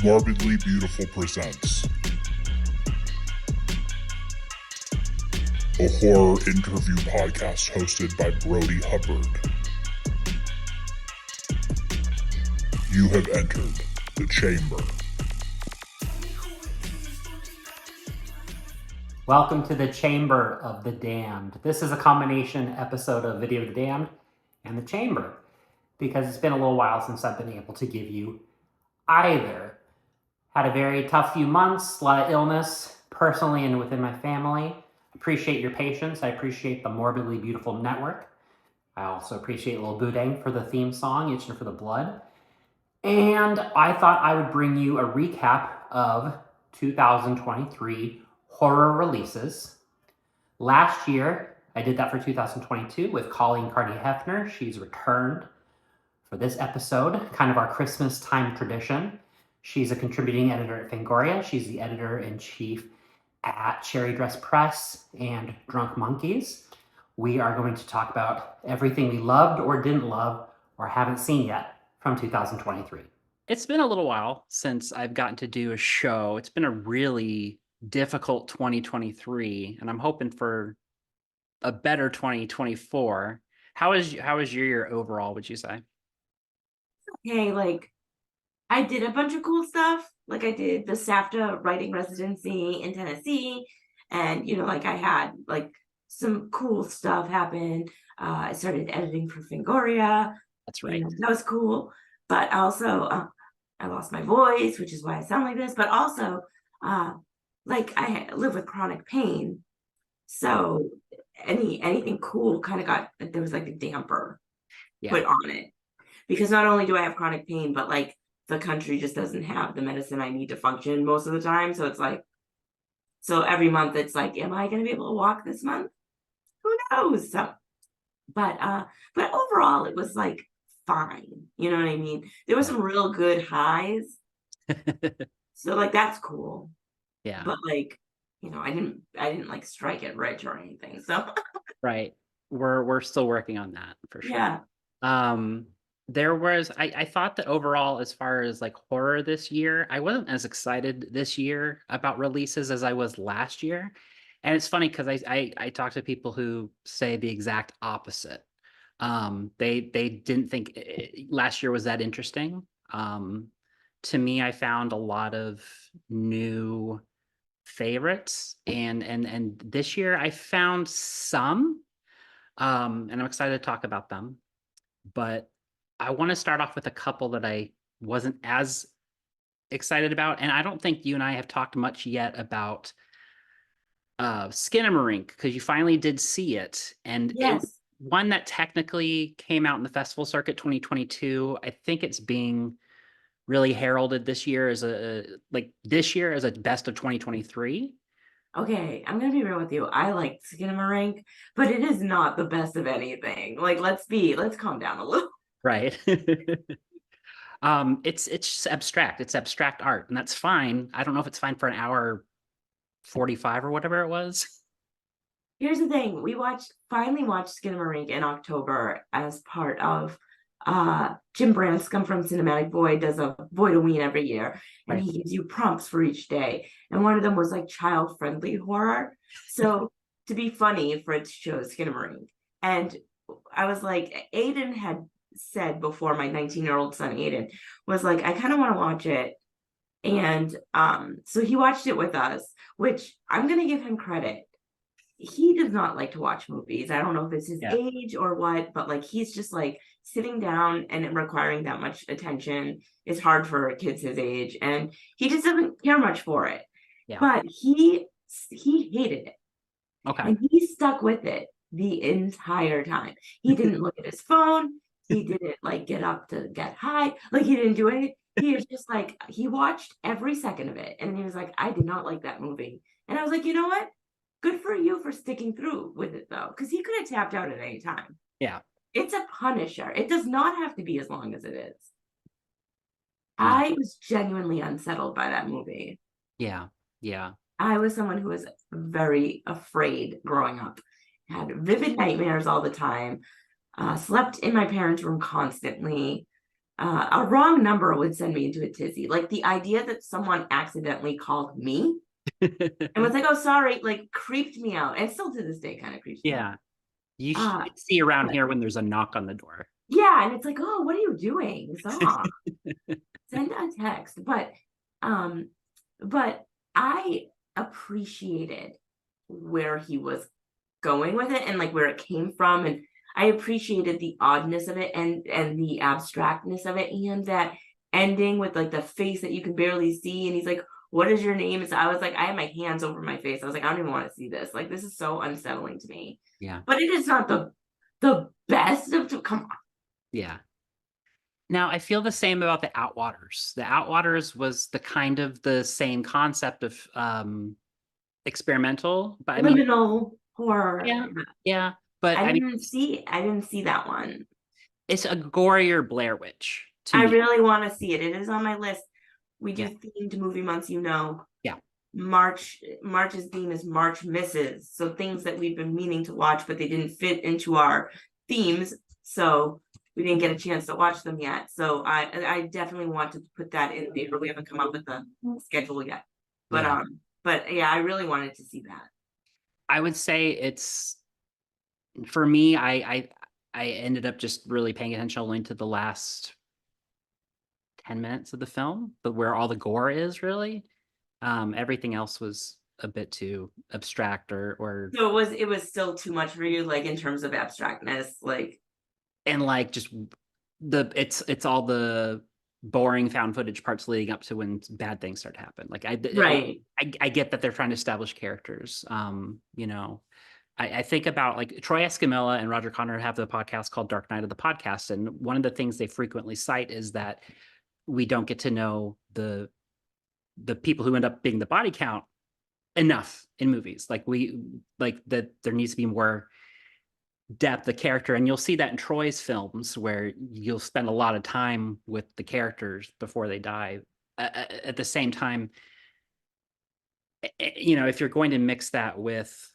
Morbidly Beautiful presents a horror interview podcast hosted by Brodie Hubbard. You have entered the chamber. Welcome to the Chamber of the Damned. This is a combination episode of Video of the Damned and the Chamber, because it's been a little while since I've been able to give you either. Had a very tough few months, a lot of illness, personally and within my family. Appreciate your patience. I appreciate the Morbidly Beautiful network. I also appreciate Lil Boodang for the theme song, Itchin' for the Blood. And I thought I would bring you a recap of 2023 horror releases. Last year, I did that for 2022 with Kolleen Carney Hoepfner. She's returned for this episode, kind of our Christmas time tradition. She's a contributing editor at FANGORIA. She's the editor-in-chief at Cherry Dress Press and Drunk Monkeys. We are going to talk about everything we loved or didn't love or haven't seen yet from 2023. It's been a little while since I've gotten to do a show. It's been a really difficult 2023, and I'm hoping for a better 2024. How is your year overall, would you say? Okay, like I did a bunch of cool stuff. Like I did the SAFTA writing residency in Tennessee, and like I had like some cool stuff happen. I started editing for FANGORIA. That's right. That was cool. But also, I lost my voice, which is why I sound like this. But also, like I live with chronic pain, so anything cool kind of there was like a damper put on it, because not only do I have chronic pain, but like the country just doesn't have the medicine I need to function most of the time. So it's like, so every month it's like, am I going to be able to walk this month? Who knows? So, but overall it was like fine. You know what I mean? There were some real good highs. So like that's cool. Yeah. But like, I didn't like strike it rich or anything. So right. We're still working on that for sure. Yeah. There was I thought that overall, as far as like horror this year, I wasn't as excited this year about releases as I was last year. And it's funny because I talk to people who say the exact opposite. They didn't think last year was that interesting. To me, I found a lot of new favorites, and this year I found some, and I'm excited to talk about them. But I want to start off with a couple that I wasn't as excited about, and I don't think you and I have talked much yet about Skinamarink, because you finally did see it, and Yes. One that technically came out in the festival circuit 2022. I think it's being really heralded this year as a best of 2023. Okay, I'm gonna be real with you. I like Skinamarink, but it is not the best of anything. Like, let's calm down a little. Right. It's abstract. It's abstract art, and that's fine. I don't know if it's fine for an hour 45 or whatever it was. Here's the thing. We finally watched Skinamarink in October as part of Jim Branscombe from Cinematic Void does a Voidoween every year, and he gives you prompts for each day. And one of them was like child-friendly horror. So to be funny, Fritz chose Skinamarink. And I was like, Aiden had said before, my 19-year-old son Aiden was like, I kind of want to watch it. And so he watched it with us, which I'm gonna give him credit. He does not like to watch movies. I don't know if it's his age or what, but like he's just like sitting down and requiring that much attention is hard for kids his age, and he just doesn't care much for it. But he hated it. Okay. And he stuck with it the entire time. He didn't look at his phone. He didn't like get up to get high. Like he didn't do anything. He was just like, he watched every second of it. And he was like, I did not like that movie. And I was like, you know what? Good for you for sticking through with it, though, because he could have tapped out at any time. Yeah. It's a Punisher. It does not have to be as long as it is. I was genuinely unsettled by that movie. Yeah. Yeah. I was someone who was very afraid growing up, had vivid nightmares all the time, slept in my parents' room constantly. a wrong number would send me into a tizzy. Like the idea that someone accidentally called me and was like, "Oh, sorry," like creeped me out, and still to this day kind of creeps me out. Yeah. You Uh, should see around but- here when there's a knock on the door. yeah, and it's like, "Oh, what are you doing? Stop." Send a text. But I appreciated where he was going with it and like where it came from, and I appreciated the oddness of it and the abstractness of it, and that ending with like the face that you can barely see, and he's like, "What is your name?" So I was like, I had my hands over my face. I was like, I don't even want to see this. Like, this is so unsettling to me. Yeah. But it is not the best of come on. Yeah. Now I feel the same about the Outwaters. The Outwaters was the kind of the same concept of experimental, but I mean, Liminal horror. yeah. But I mean, I didn't see that one. it's a gorier Blair Witch to I me. really want to see it. It is on my list. We do Yeah. themed movie months, you know. Yeah. March's theme is March Misses. So things that we've been meaning to watch, but they didn't fit into our themes. So we didn't get a chance to watch them yet. So I definitely want to put that in there. We haven't come up with the schedule yet. But yeah, I really wanted to see that. I would say it's for me, I ended up just really paying attention only to the last 10 minutes of the film, but where all the gore is really. Everything else was a bit too abstract or So it was still too much for you, like in terms of abstractness, like and like just it's all the boring found footage parts leading up to when bad things start to happen. Like right. I get that they're trying to establish characters. You know, I think about like Troy Escamilla and Roger Connor have the podcast called Dark Knight of the Podcast, and one of the things they frequently cite is that we don't get to know the people who end up being the body count enough in movies. Like that there needs to be more depth of character, and you'll see that in Troy's films where you'll spend a lot of time with the characters before they die. At the same time, you know, if you're going to mix that with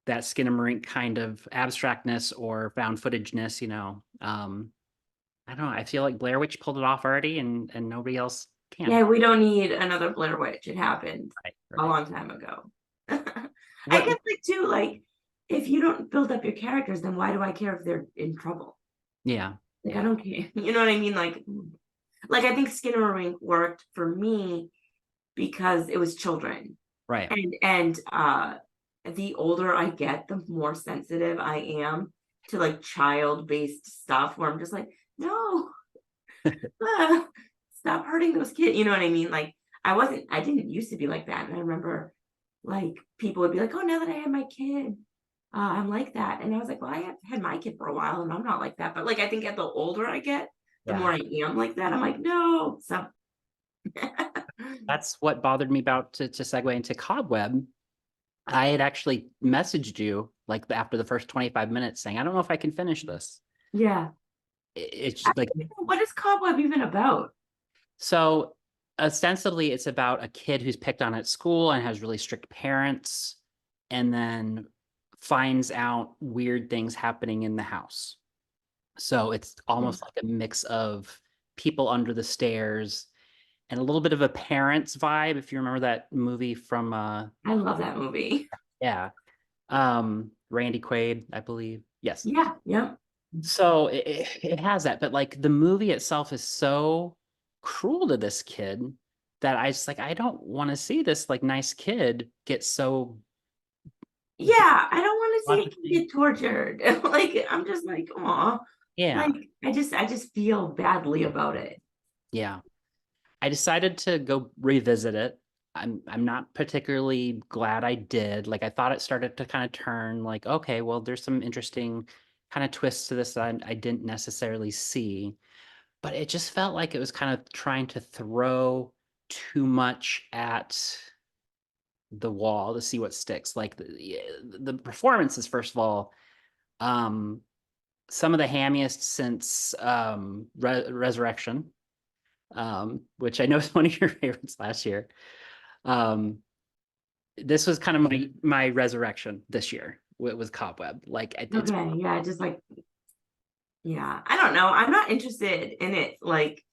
that Skinamarink kind of abstractness or found footageness, you know, I don't know. I feel like Blair Witch pulled it off already, and nobody else can. Yeah, we don't need another Blair Witch. It happened a long time ago. I guess like too, like if you don't build up your characters, then why do I care if they're in trouble? Yeah. Like I don't care. You know what I mean? Like I think Skinamarink worked for me because it was children. Right. And the older I get, the more sensitive I am to like child-based stuff where I'm just like, no. Stop hurting those kids. You know what I mean? Like I didn't used to be like that. And I remember like people would be like, oh, now that I have my kid, I'm like that. And I was like, well, I have had my kid for a while and I'm not like that. But like, I think at the older I get, the more I am like that. I'm like, no. So that's what bothered me about to segue into Cobweb. I had actually messaged you like after the first 25 minutes saying, I don't know if I can finish this. Yeah. It's like, what is Cobweb even about? So ostensibly it's about a kid who's picked on at school and has really strict parents, and then finds out weird things happening in the house. So it's almost like a mix of People Under the Stairs and a little bit of a Parents vibe, if you remember that movie from I love that movie. Yeah. Randy Quaid, I believe. Yes. Yeah. So it has that, but like the movie itself is so cruel to this kid that I just like, I don't want to see this like nice kid get so. Yeah, I don't want to see a kid get tortured. Like I'm just like, oh Yeah. Like I just feel badly about it. Yeah. I decided to go revisit it. I'm not particularly glad I did. Like I thought it started to kind of turn like, okay, well, there's some interesting kind of twists to this that I didn't necessarily see. But it just felt like it was kind of trying to throw too much at the wall to see what sticks. Like the performances, first of all, some of the hammiest since Resurrection, which I know is one of your favorites last year. This was kind of my resurrection this year with Cobweb. Like it's okay, yeah, just like Yeah, I don't know. I'm not interested in it. Like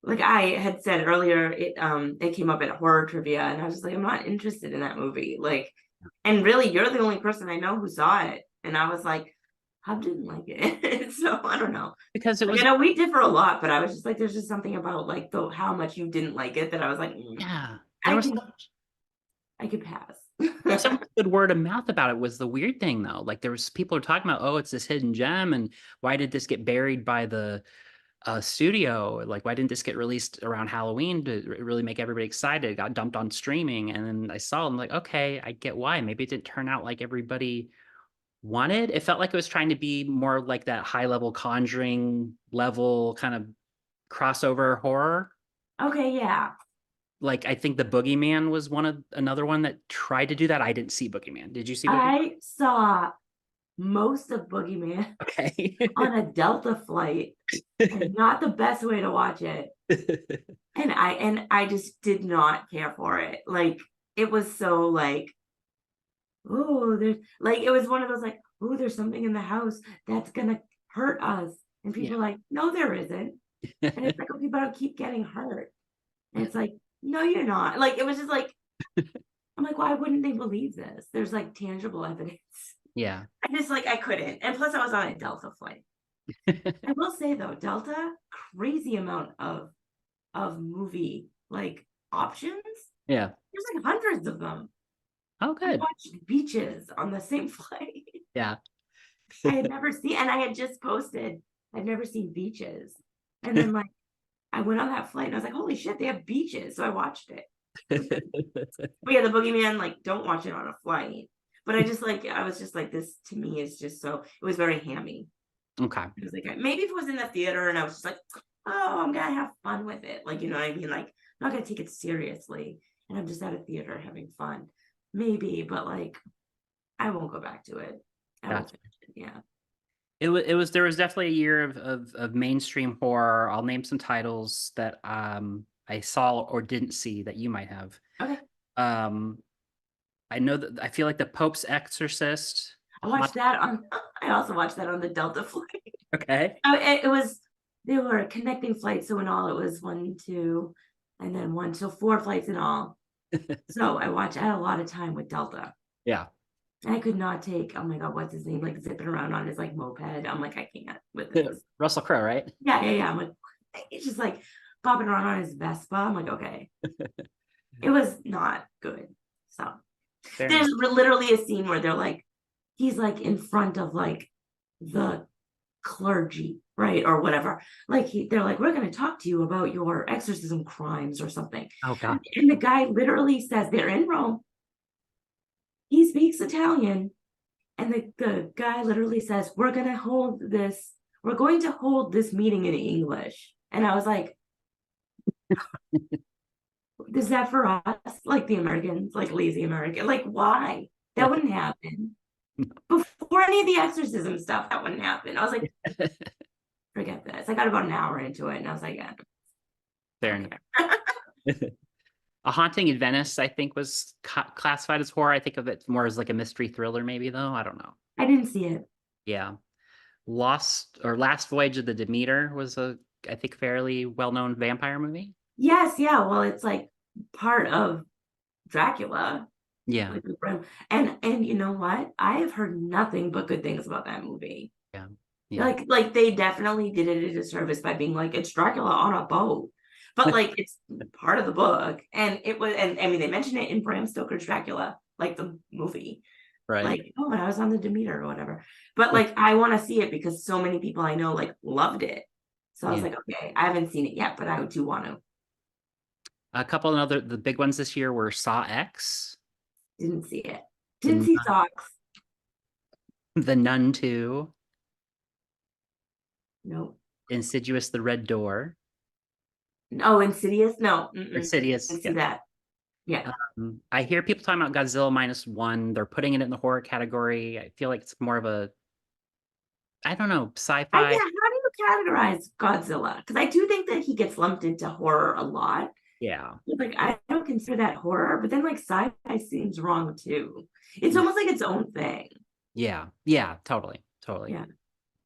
I had said earlier, it came up at horror trivia, and I was just like, I'm not interested in that movie. Like, and really, you're the only person I know who saw it, and I was like, I didn't like it. So I don't know. Because it Like, was, I know we differ a lot, but I was just like, there's just something about like how much you didn't like it that I was like, yeah, I there was can I could pass. so much good word of mouth about it was the weird thing though. Like there was people were talking about, oh, it's this hidden gem, and why did this get buried by the studio? Like, why didn't this get released around Halloween to really make everybody excited? It got dumped on streaming, and then I saw them like, okay, I get why. Maybe it didn't turn out like everybody wanted. It felt like it was trying to be more like that high level Conjuring level kind of crossover horror. Okay, yeah. Like I think the Boogeyman was another one that tried to do that. I didn't see Boogeyman. Did you see Boogeyman? I saw most of Boogeyman Okay. on a Delta flight, and not the best way to watch it. And I just did not care for it. Like, it was so like, oh, there's like, it was one of those like, oh, there's something in the house that's gonna hurt us. And people are like, no, there isn't. And it's like, okay, but I'll keep getting hurt. And it's like, no, you're not. Like, it was just like, I'm like, why wouldn't they believe this? There's like tangible evidence. Yeah. I just like, I couldn't. And plus I was on a Delta flight. I will say though, Delta, crazy amount of movie like options. Yeah. There's like hundreds of them. Oh, I good. watched Beaches on the same flight. Yeah. I had never seen, and I had just posted, I've never seen Beaches. And then like I went on that flight and I was like, holy shit, they have Beaches. So I watched it. But yeah, the Boogeyman, like, don't watch it on a flight. But I was just like, this to me is just so, it was very hammy. Okay. It was like, maybe if it was in the theater and I was just like, oh, I'm gonna have fun with it. Like, you know what I mean? Like, I'm not gonna take it seriously. And I'm just at a theater having fun. Maybe, but like, I won't go back to it. Gotcha. Yeah. It was there was definitely a year of mainstream horror. I'll name some titles that I saw or didn't see that you might have. Okay. I know that I feel like The Pope's Exorcist. I watched that on, I also watched that on the Delta flight. Okay. Oh, it was, they were connecting flights. So in all, it was 1, 2, and then 1, so 4 flights in all. So I had a lot of time with Delta. Yeah. I could not take, oh my God, what's his name? Like zipping around on his like moped. I'm like, I can't with this. Russell Crowe, right? Yeah. I'm like, it's just like bopping around on his Vespa. I'm like, okay. It was not good. So there's literally a scene where they're like, he's like in front of like the clergy, right? Or whatever. Like they're like, we're going to talk to you about your exorcism crimes or something. Oh God. And the guy literally says, they're in Rome. He speaks Italian. And the guy literally says, we're going to hold this meeting in English. And I was like, is that for us? Like the Americans, like lazy American, like why? That wouldn't happen. Before any of the exorcism stuff, that wouldn't happen. I was like, forget this. I got about an hour into it and I was like, yeah. Fair enough. A Haunting in Venice, I think, was classified as horror. I think of it more as like a mystery thriller, maybe, though. I don't know. I didn't see it. Yeah. Last Voyage of the Demeter was I think, fairly well-known vampire movie. Yes, yeah. Well, it's like part of Dracula. Yeah. And you know what? I have heard nothing but good things about that movie. Yeah. Like they definitely did it a disservice by being like, it's Dracula on a boat. But like it's part of the book. And it was, and I mean, they mentioned it in Bram Stoker's Dracula, like the movie. Right. Like, oh, and I was on the Demeter or whatever. But like, I want to see it because so many people I know like loved it. So I was like, okay, I haven't seen it yet, but I do want to. A couple of the big ones this year were Saw X. Didn't see it. Didn't see Socks. The Nun 2. Nope. Insidious: The Red Door. Oh, Insidious? No. Insidious. Didn't see that. Yeah. I hear people talking about Godzilla -1. They're putting it in the horror category. I feel like it's more of a, I don't know, sci-fi. How do you categorize Godzilla? Because I do think that he gets lumped into horror a lot. Yeah. Like, I don't consider that horror, but then like sci-fi seems wrong too. It's almost like its own thing. Yeah. Yeah, totally.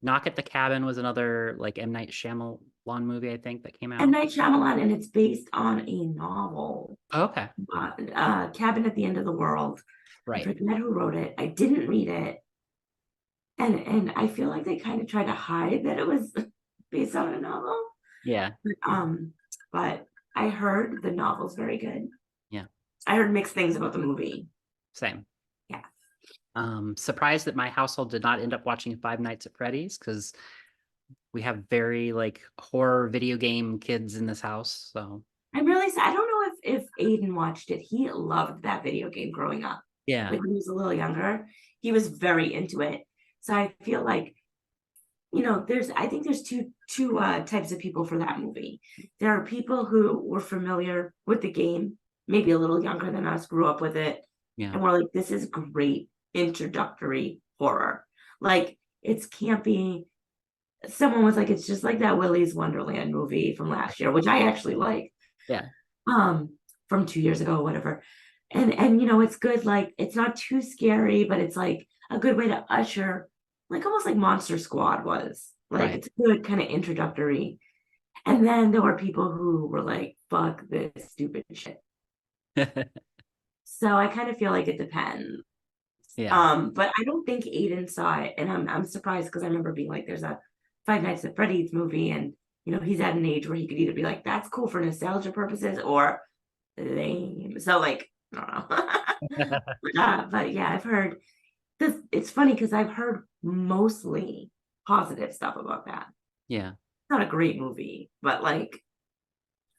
Knock at the Cabin was another like M. Night Shyamalan movie, I think, that came out. M. Night Shyamalan, and it's based on a novel. Oh, okay. Cabin at the End of the World. I Right. forget who wrote it. I didn't read it. And I feel like they kind of tried to hide that it was based on a novel. Yeah. But I heard the novel's very good. Yeah. I heard mixed things about the movie. Same. Yeah. Surprised that my household did not end up watching Five Nights at Freddy's, because we have very like horror video game kids in this house. So I'm really sad. I don't know if Aiden watched it. He loved that video game growing up. yeah. Like when he was a little younger, he was very into it. So I feel like, I think there's two types of people for that movie. There are people who were familiar with the game, maybe a little younger than us, grew up with it, Yeah. and we're like, this is great introductory horror. Like, it's campy. Someone was like, it's just like that Willy's Wonderland movie from last year, which I actually like. Yeah. From 2 years ago, whatever. And it's good. Like, it's not too scary, but it's like a good way to usher, like almost like Monster Squad was. Like, Right. it's a good kind of introductory. And then there were people who were like, fuck this stupid shit. So I kind of feel like it depends. Yeah. But I don't think Aiden saw it, and I'm surprised, because I remember being like, there's a Five Nights at Freddy's movie, and he's at an age where he could either be like, that's cool for nostalgia purposes, or lame. So like, I don't know. But yeah, I've heard this. It's funny because I've heard mostly positive stuff about that. Yeah. It's not a great movie, but like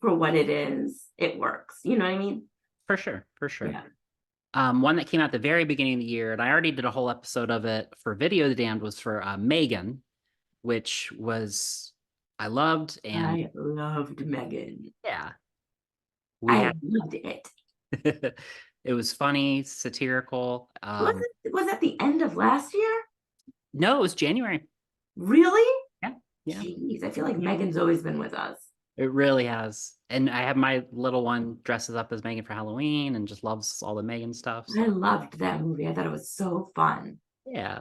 for what it is, it works. You know what I mean? For sure. For sure. Yeah. One that came out at the very beginning of the year, and I already did a whole episode of it for Video the Damned, was for Megan, which was I loved, and I loved Megan. yeah, I loved it. it was funny, satirical. Was it the end of last year? No, it was January. Really? Yeah. Jeez, I feel like Megan's always been with us. It really has. And I have my little one dresses up as Megan for Halloween and just loves all the Megan stuff. I loved that movie. I thought it was so fun. Yeah.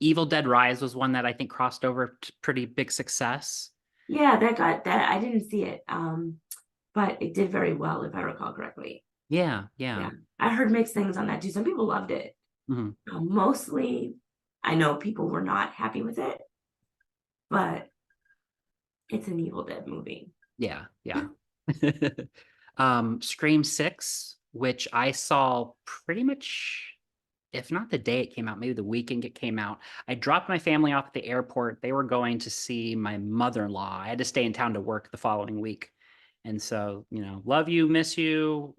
Evil Dead Rise was one that I think crossed over to pretty big success. Yeah, that. I didn't see it. But it did very well, if I recall correctly. Yeah. I heard mixed things on that too. Some people loved it. Mm-hmm. Mostly, I know people were not happy with it, but it's an Evil Dead movie. Yeah. Scream 6, which I saw pretty much, if not the day it came out, maybe the weekend it came out. I dropped my family off at the airport. They were going to see my mother-in-law. I had to stay in town to work the following week. And so, love you, miss you,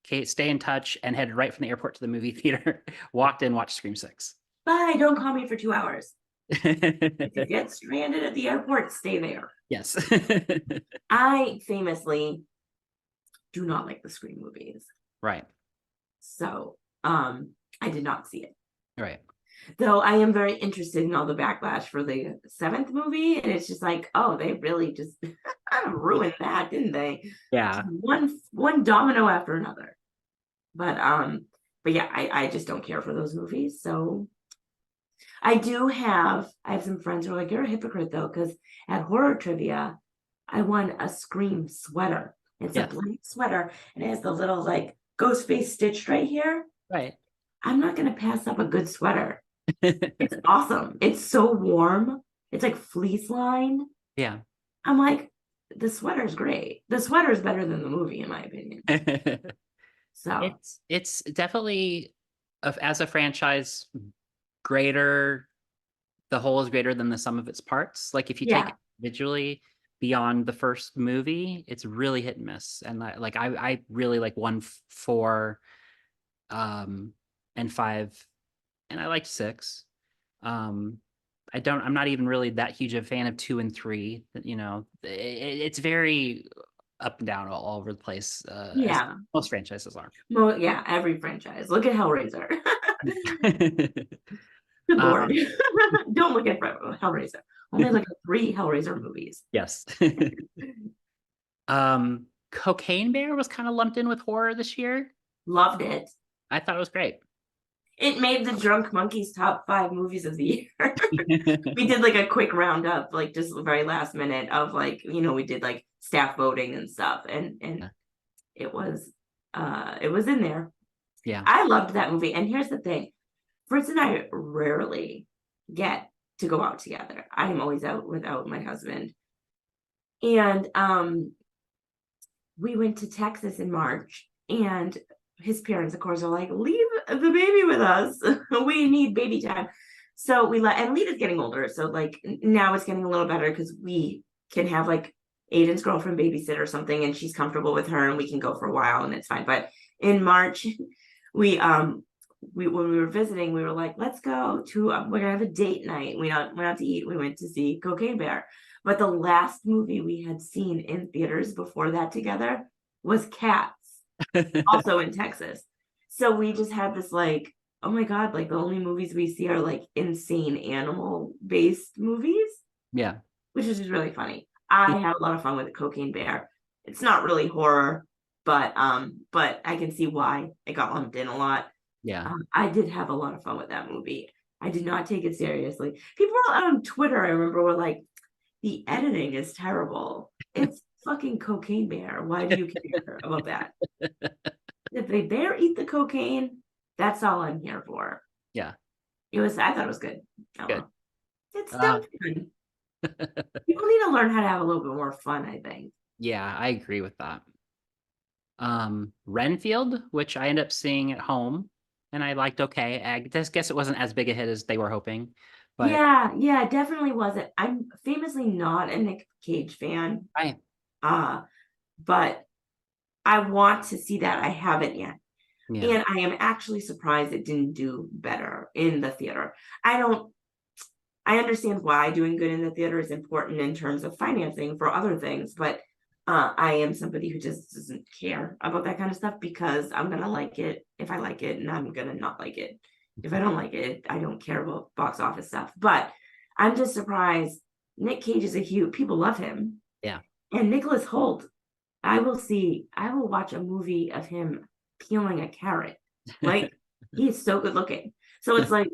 Kate, stay in touch, and headed right from the airport to the movie theater. Walked in, watched Scream 6. Bye, don't call me for 2 hours. If you get stranded at the airport, stay there. Yes. I famously do not like the Scream movies. Right. So, I did not see it. Right. Though I am very interested in all the backlash for the 7th movie, and it's just like, oh, they really just kind of ruined that, didn't they? Yeah. One domino after another. But yeah, I just don't care for those movies. So I have some friends who are like, you're a hypocrite though, because at horror trivia, I won a Scream sweater. It's a black sweater, and it has the little like ghost face stitched right here. Right. I'm not gonna pass up a good sweater. It's awesome. It's so warm. It's like fleece lined. Yeah. I'm like, the sweater's great. The sweater's better than the movie, in my opinion. So it's definitely as a franchise greater. The whole is greater than the sum of its parts. Like if you take it individually beyond the first movie, it's really hit and miss. And like I really like 1, 4, and 5, and I liked 6. I'm not even really that huge a fan of 2 and 3. It's very up and down all over the place. As most franchises are. Well, yeah, every franchise. Look at Hellraiser. Good Lord. Don't look at Hellraiser. Only look at 3 Hellraiser movies. Yes. Cocaine Bear was kind of lumped in with horror this year. Loved it. I thought it was great. It made the Drunk Monkeys top 5 movies of the year. We did like a quick roundup, like just very last minute of like, we did like staff voting and stuff, and it was in there. Yeah. I loved that movie. And here's the thing, Fritz and I rarely get to go out together. I am always out without my husband. And we went to Texas in March, and his parents, of course, are like, leave the baby with us. We need baby time. So we and Lita's getting older. So like now it's getting a little better because we can have like Aiden's girlfriend babysit or something, and she's comfortable with her, and we can go for a while and it's fine. But in March, we when we were visiting, we were like, let's go to we're gonna have a date night. We went out to eat. We went to see Cocaine Bear. But the last movie we had seen in theaters before that together was Cats, also in Texas. So we just had this like, oh my God, like the only movies we see are like insane animal-based movies. Yeah. Which is just really funny. I had a lot of fun with Cocaine Bear. It's not really horror, but I can see why it got lumped in a lot. Yeah. I did have a lot of fun with that movie. I did not take it seriously. People on Twitter, I remember, were like, the editing is terrible. It's fucking Cocaine Bear. Why do you care about that? If they bear eat the cocaine, that's all I'm here for. Yeah. I thought it was good. Good. It's still fun. People need to learn how to have a little bit more fun, I think. Yeah, I agree with that. Renfield, which I ended up seeing at home, and I liked okay. I just guess it wasn't as big a hit as they were hoping. But yeah, it definitely wasn't. I'm famously not a Nick Cage fan. Right. But I want to see that. I haven't yet. Yeah. And I am actually surprised it didn't do better in the theater. I understand why doing good in the theater is important in terms of financing for other things, but I am somebody who just doesn't care about that kind of stuff, because I'm going to like it if I like it, and I'm going to not like it if I don't like it. I don't care about box office stuff, but I'm just surprised. Nick Cage is people love him. Yeah. And Nicholas Hoult, I will watch a movie of him peeling a carrot. Like, he's so good looking. So it's like,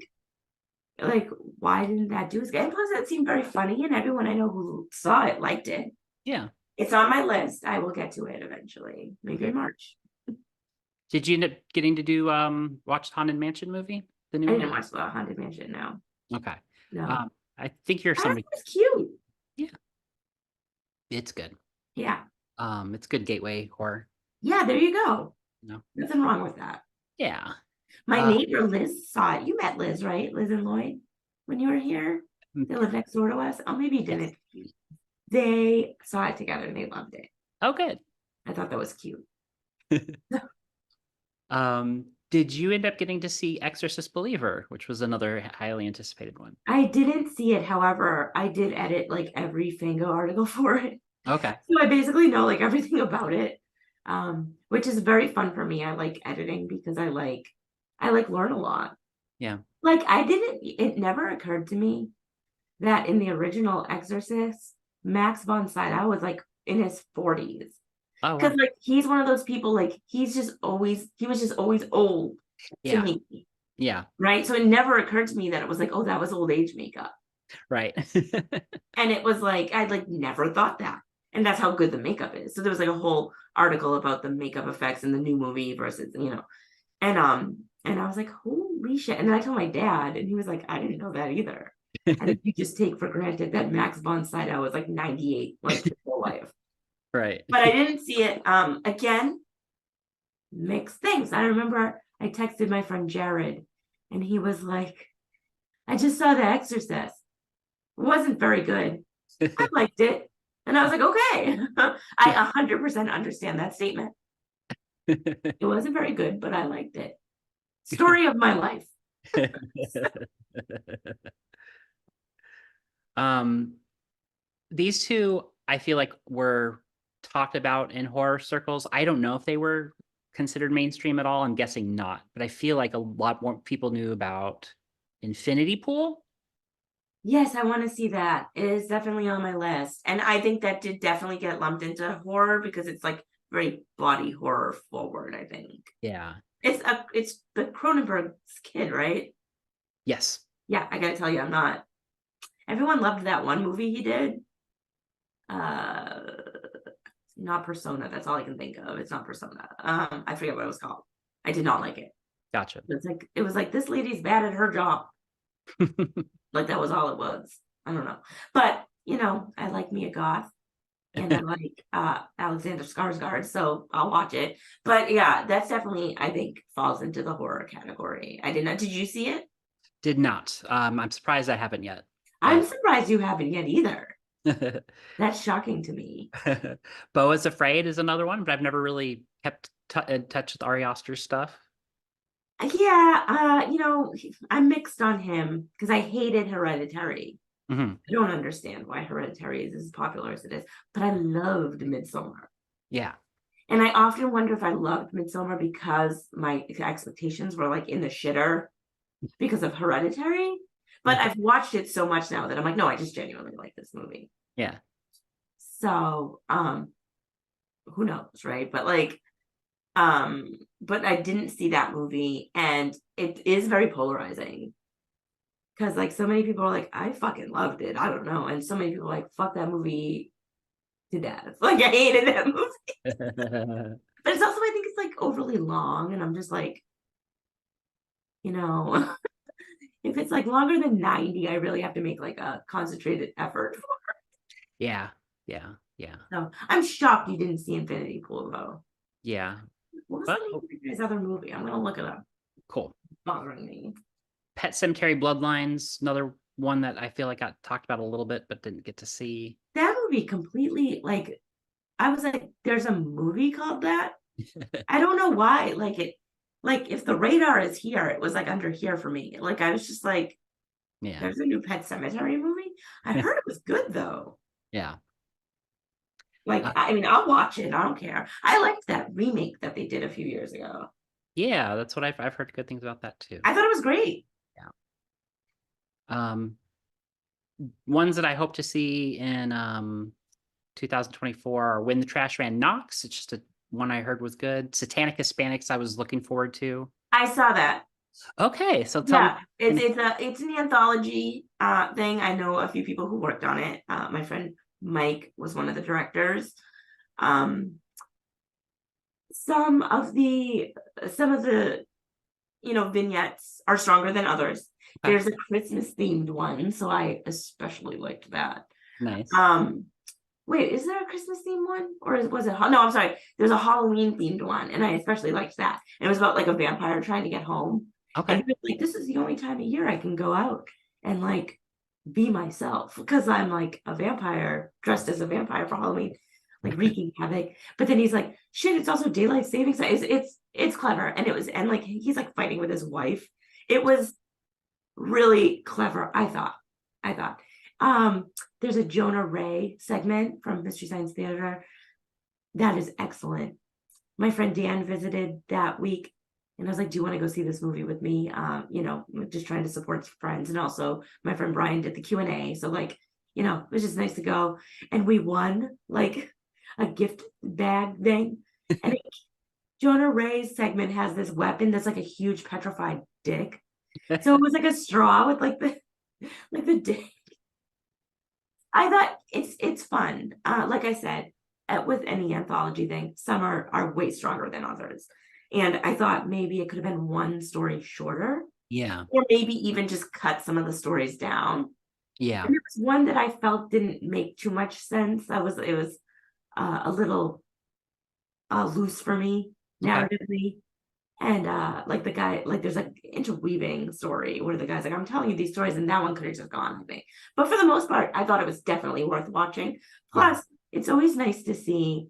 why didn't that do as good? And plus, it seemed very funny, and everyone I know who saw it liked it. Yeah. It's on my list. I will get to it eventually, maybe in March. Did you end up getting to do watch the Haunted Mansion movie? The new I one? didn't watch the Haunted Mansion, no. Okay. No. I think you're somebody. It's cute. Yeah. It's good. Yeah. It's good gateway horror. Yeah, there you go. No. Nothing wrong with that. Yeah. My neighbor Liz saw it. You met Liz, right? Liz and Lloyd, when you were here. They live next door to us. Oh, maybe you didn't. Yes. They saw it together and they loved it. Oh, good. I thought that was cute. Did you end up getting to see Exorcist Believer, which was another highly anticipated one? I didn't see it. However, I did edit like every Fango article for it. Okay. So I basically know like everything about it, which is very fun for me. I like editing because I like learn a lot. Yeah. Like it never occurred to me that in the original Exorcist, Max von Sydow was like in his 40s. Oh, because wow. like he's one of those people, like he was just always old to me. Yeah. Right. So it never occurred to me that it was like, oh, that was old age makeup. Right. And it was like, I'd like never thought that. And that's how good the makeup is. So there was like a whole article about the makeup effects in the new movie versus, and I was like, holy shit. And then I told my dad, and he was like, I didn't know that either. I think you just take for granted that Max von Sydow was like 98, like his whole life. Right. But I didn't see it. Again, mixed things. I remember I texted my friend Jared, and he was like, I just saw The Exorcist. It wasn't very good. I liked it. And I was like, okay. I 100% understand that statement. It wasn't very good, but I liked it. Story of my life. These two, I feel like, were talked about in horror circles. I don't know if they were considered mainstream at all. I'm guessing not, but I feel like a lot more people knew about Infinity Pool. Yes, I want to see that. It is definitely on my list. And I think that did definitely get lumped into horror because it's like very body horror forward, I think. Yeah. It's the Cronenberg's kid, right? Yes. Yeah, I gotta tell you, I'm not. Everyone loved that one movie he did. Not Persona. That's all I can think of. It's not Persona. I forget what it was called. I did not like it. Gotcha. It was like this lady's bad at her job. Like that was all it was. I don't know, but I like me a goth, and I like Alexander Skarsgård, so I'll watch it. But yeah, that's definitely, I think, falls into the horror category. I did not. Did you see it? Did not. I'm surprised I haven't yet. I'm surprised you haven't yet either. That's shocking to me. Beau is Afraid is another one, but I've never really kept in touch with Ari Aster's stuff. Yeah, I'm mixed on him because I hated Hereditary. Mm-hmm. I don't understand why Hereditary is as popular as it is, but I loved Midsommar. Yeah. And I often wonder if I loved Midsommar because my expectations were like in the shitter because of Hereditary. But I've watched it so much now that I'm like, no, I just genuinely like this movie. Yeah. So, who knows, right? But but I didn't see that movie, and it is very polarizing. Because like so many people are like, I fucking loved it. I don't know. And so many people are like, fuck that movie to death. Like I hated that movie. But it's also, I think it's like overly long. And I'm just like, if it's like longer than 90, I really have to make like a concentrated effort for it. Yeah. So I'm shocked you didn't see Infinity Pool though. Yeah. What was the name of his other movie? I'm gonna look it up. Cool. It's bothering me. Pet Sematary Bloodlines, another one that I feel like got talked about a little bit, but didn't get to see. That movie completely, like, I was like, there's a movie called that? I don't know why. Like if the radar is here, it was like under here for me. Like I was just like, Yeah. There's a new Pet Sematary movie. I heard it was good though. Yeah. Like, I mean, I'll watch it. I don't care. I liked that remake that they did a few years ago. Yeah, that's what I've heard good things about that too. I thought it was great. Yeah. Ones that I hope to see in 2024 are When the Trash Man Knocks. It's just one I heard was good. Satanic Hispanics I was looking forward to. I saw that. Okay, so tell me. It's an anthology thing. I know a few people who worked on it. My friend Mike was one of the directors. Some of the vignettes are stronger than others. Okay. There's a Christmas themed one, so I especially liked that. Nice. Wait, is there a Christmas themed one, or was it? No, I'm sorry. There's a Halloween themed one, and I especially liked that. And it was about like a vampire trying to get home. Okay. And he was like, this is the only time of year I can go out and like be myself, because I'm like a vampire dressed as a vampire for Halloween, like wreaking havoc. But then he's like, shit, it's also daylight savings. It's clever. And like he's like fighting with his wife. It was really clever, I thought. There's a Jonah Ray segment from Mystery Science Theater that is excellent. My friend Dan visited that week, and I was like, do you want to go see this movie with me? Just trying to support friends. And also my friend Brian did the Q&A. So like, it was just nice to go. And we won like a gift bag thing. And Jonah Ray's segment has this weapon that's like a huge petrified dick. So it was like a straw with like the dick. I thought it's fun. Like I said, with any anthology thing, some are way stronger than others. And I thought maybe it could have been one story shorter. Yeah. Or maybe even just cut some of the stories down. Yeah. And there was one that I felt didn't make too much sense. It was a little loose for me narratively. And like the guy, like there's like interweaving story where the guy's like, I'm telling you these stories, and that one could have just gone with me. But for the most part, I thought it was definitely worth watching. Plus, it's always nice to see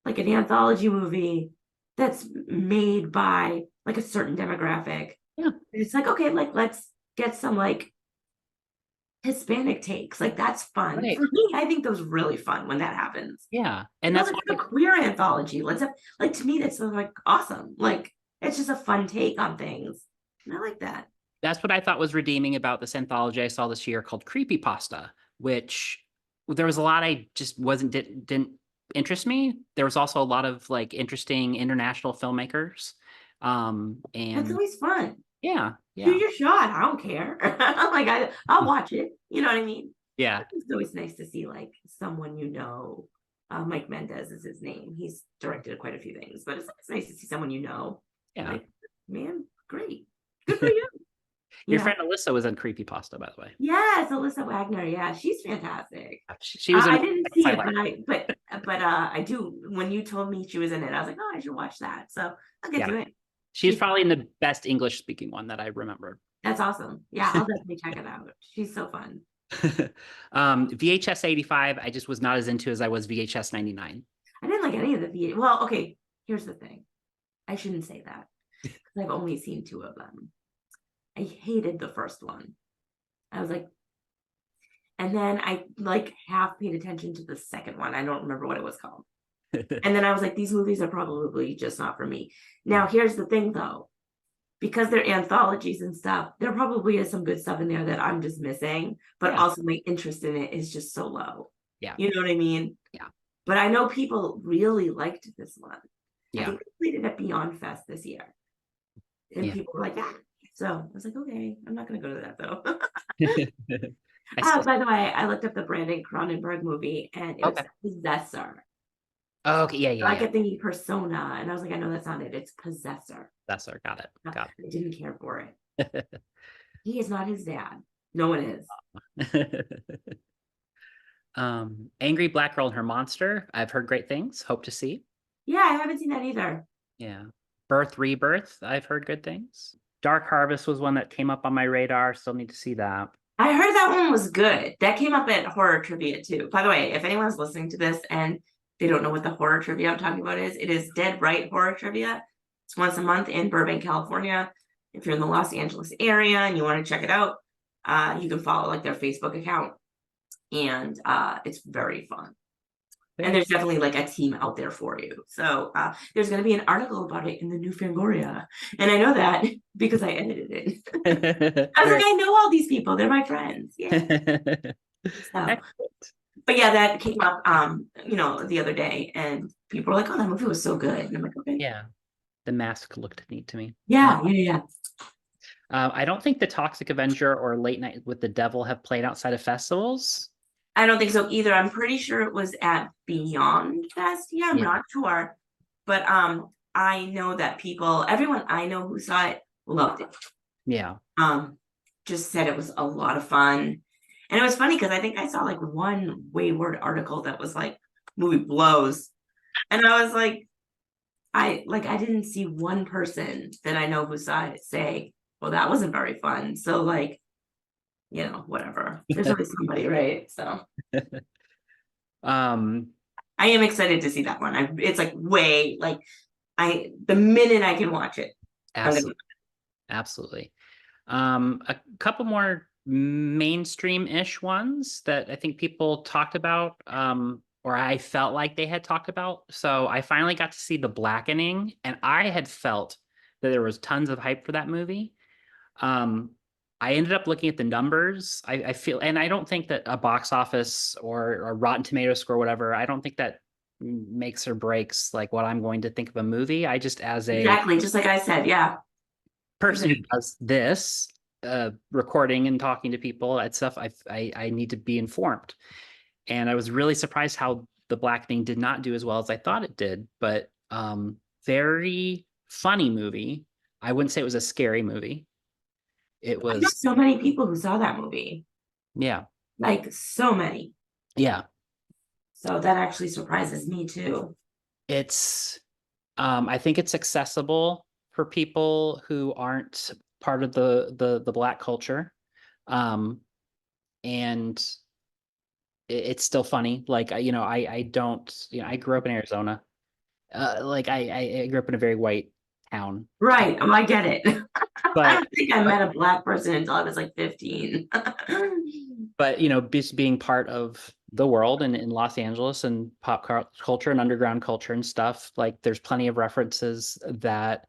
like an anthology movie that's made by like a certain demographic. Yeah. It's like, okay, like let's get some like Hispanic takes. Like that's fun. Right. For me, I think those really fun when that happens. Yeah. And that's a queer anthology. Let's have, like, to me, that's like awesome. Like it's just a fun take on things. And I like that. That's what I thought was redeeming about this anthology I saw this year called Creepypasta, which there was a lot I just didn't interest me. There was also a lot of like interesting international filmmakers. And That's always fun. yeah, Shoot yeah, your shot. I don't care. I'll watch it. You know what I mean? yeah. It's always nice to see like someone you know. Mike Mendez is his name. He's directed quite a few things, but it's nice to see someone you know. Yeah. Like, man, great. Good for you. Your Yeah. friend Alyssa was in Creepypasta, by the way. Yes, Alyssa Wagner. Yeah, she's fantastic. She was in I didn't see it, highlight. but I do. When you told me she was in it, I was like, oh, I should watch that. So I'll get Yeah. to it. She's probably in the best English speaking one that I remember. That's awesome. Yeah, I'll definitely check it out. She's so fun. VHS 85, I just was not as into as I was VHS 99. I didn't like any of the VHS. Well, okay, here's the thing. I shouldn't say that because I've only seen 2 of them. I hated the first one. I was like, and then I like half paid attention to the second one. I don't remember what it was called. And then I was like, these movies are probably just not for me. Now, here's the thing though, because they're anthologies and stuff, there probably is some good stuff in there that I'm just missing, but also my interest in it is just so low. Yeah. You know what I mean? Yeah. But I know people really liked this one. Yeah. I think they played it at Beyond Fest this year. And people were like, ah. So I was like, okay, I'm not going to go to that though. By the way, I looked up the Brandon Cronenberg movie and it was Possessor. Oh, okay, yeah. I kept thinking Persona, and I was like, I know that's not it. It's Possessor. Possessor, got it. I didn't care for it. He is not his dad. No one is. Angry Black Girl and Her Monster. I've heard great things. Hope to see. Yeah, I haven't seen that either. Yeah. Birth, Rebirth. I've heard good things. Dark Harvest was one that came up on my radar. Still need to see that. I heard that one was good. That came up at horror trivia too. By the way, if anyone's listening to this and they don't know what the horror trivia I'm talking about is, it is Dead Right Horror Trivia. It's once a month in Burbank, California. If you're in the Los Angeles area and you want to check it out, you can follow like their Facebook account. And it's very fun. And there's definitely like a team out there for you. So there's going to be an article about it in the new Fangoria. And I know that because I edited it. I was like, I know all these people. They're my friends. Yeah. So, but yeah, that came up, the other day. And people were like, oh, that movie was so good. And I'm like, okay. Yeah. The mask looked neat to me. Yeah. I don't think The Toxic Avenger or Late Night with the Devil have played outside of festivals. I don't think so either. I'm pretty sure it was at Beyond Fest. Yeah, I'm not sure. But I know that everyone I know who saw it loved it. Yeah. Just said it was a lot of fun. And it was funny because I think I saw like one Wayward article that was like, movie blows. And I was like, I didn't see one person that I know who saw it say, well, that wasn't very fun. So like, whatever. There's always somebody, right? So I am excited to see that one. It's like way like the minute I can watch it. Absolutely. A couple more mainstream-ish ones that I think people talked about, or I felt like they had talked about. So I finally got to see The Blackening, and I had felt that there was tons of hype for that movie. I ended up looking at the numbers. I feel, and I don't think that a box office or a Rotten Tomatoes score, whatever, I don't think that makes or breaks like what I'm going to think of a movie. I just, as a exactly, just like I said, yeah, person who does this, recording and talking to people and stuff, I need to be informed. And I was really surprised how The Blackening did not do as well as I thought it did, but very funny movie. I wouldn't say it was a scary movie. It was. I know so many people who saw that movie. Yeah. Like so many. Yeah. So that actually surprises me too. It's, I think it's accessible for people who aren't part of the Black culture. And it's still funny. Like, I don't, I grew up in Arizona. I grew up in a very white town. Right. Oh, I get it. But I don't think I met a Black person until I was like 15. But, just being part of the world and in Los Angeles and pop culture and underground culture and stuff, like there's plenty of references that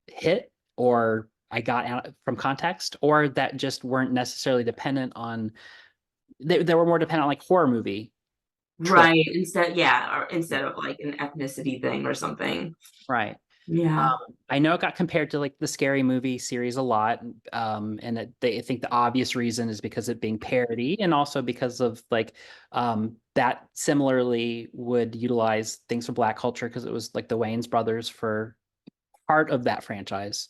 hit or I got out from context or that just weren't necessarily dependent on, they were more dependent on like horror movie. Right. Instead of like an ethnicity thing or something. Right. Yeah. I know it got compared to like the Scary Movie series a lot, I think the obvious reason is because it being parody, and also because of like that similarly would utilize things from Black culture because it was like the Wayans brothers for part of that franchise.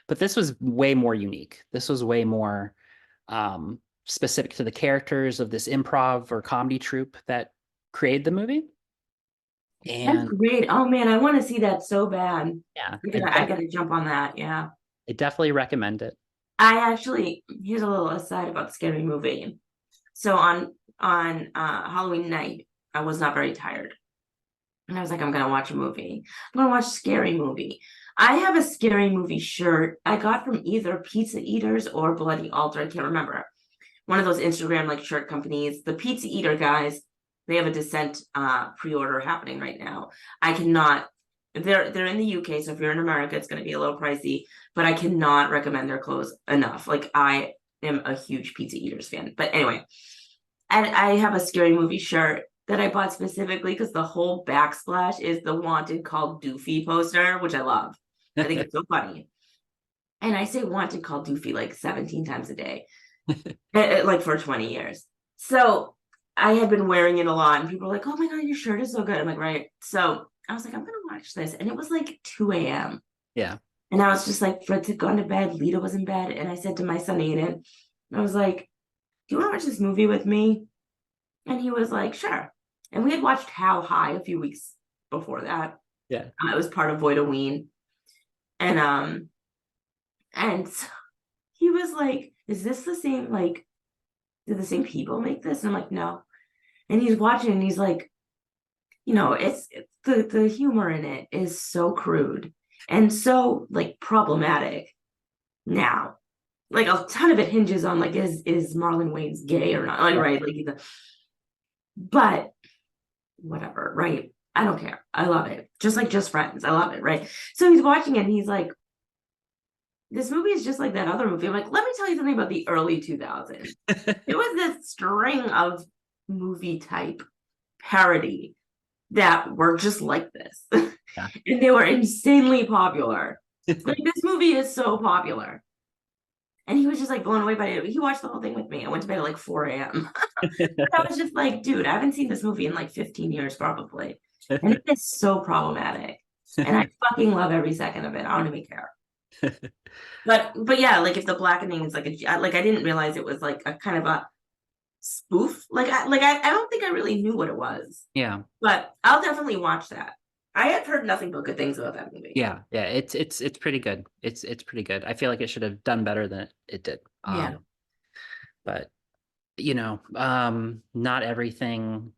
But this was way more unique. This was way more specific to the characters of this improv or comedy troupe that created the movie. That's And great. Oh man, I want to see that so bad. yeah, I gotta jump on that. Yeah. I definitely recommend it. I actually, here's a little aside about Scary Movie. So on Halloween night, I was not very tired. And I was like, I'm gonna watch a movie. I'm gonna watch a Scary Movie. I have a Scary Movie shirt I got from either Pizza Eaters or Bloody Altar. I can't remember. One of those Instagram like shirt companies. The Pizza Eater guys, they have a Descent pre-order happening right now. I cannot. They're in the UK, so if you're in America, it's going to be a little pricey. But I cannot recommend their clothes enough. Like I am a huge Pizza Eaters fan. But anyway, and I have a Scary Movie shirt that I bought specifically because the whole backsplash is the Wanted Called Doofy poster, which I love. I think it's so funny. And I say Wanted Called Doofy like 17 times a day, like for 20 years. So I had been wearing it a lot, and people were like, "Oh my God, your shirt is so good." I'm like, right. So I was like, I'm going to watch this. And it was like 2 a.m. Yeah. And I was just like, Fred had gone to bed. Lita was in bed. And I said to my son, Aiden, I was like, do you want to watch this movie with me? And he was like, sure. And we had watched How High a few weeks before that. Yeah. It was part of Voidoween. And so he was like, is this the same, like, did the same people make this? And I'm like, no. And he's watching and he's like, you know, it's the humor in it is so crude and so like problematic now. Like a ton of it hinges on like, is Marlon Wayans gay or not? Like, right, like but whatever, right? I don't care. I love it. Just like Just Friends. I love it, right? So he's watching it and he's like, this movie is just like that other movie. I'm like, let me tell you something about the early 2000s. It was this string of movie type parody that were just like this. Yeah. And they were insanely popular. Like this movie is so popular. And he was just like blown away by it. He watched the whole thing with me. I went to bed at like 4 a.m. I was just like, dude, I haven't seen this movie in like 15 years probably. And it is so problematic. And I fucking love every second of it. I don't even care. But yeah, like if the blackening is like I didn't realize it was like a kind of a spoof. I don't think I really knew what it was. Yeah. But I'll definitely watch that. I have heard nothing but good things about that movie. Yeah. It's pretty good. It's pretty good. I feel like it should have done better than it did. Yeah. But you know, not everything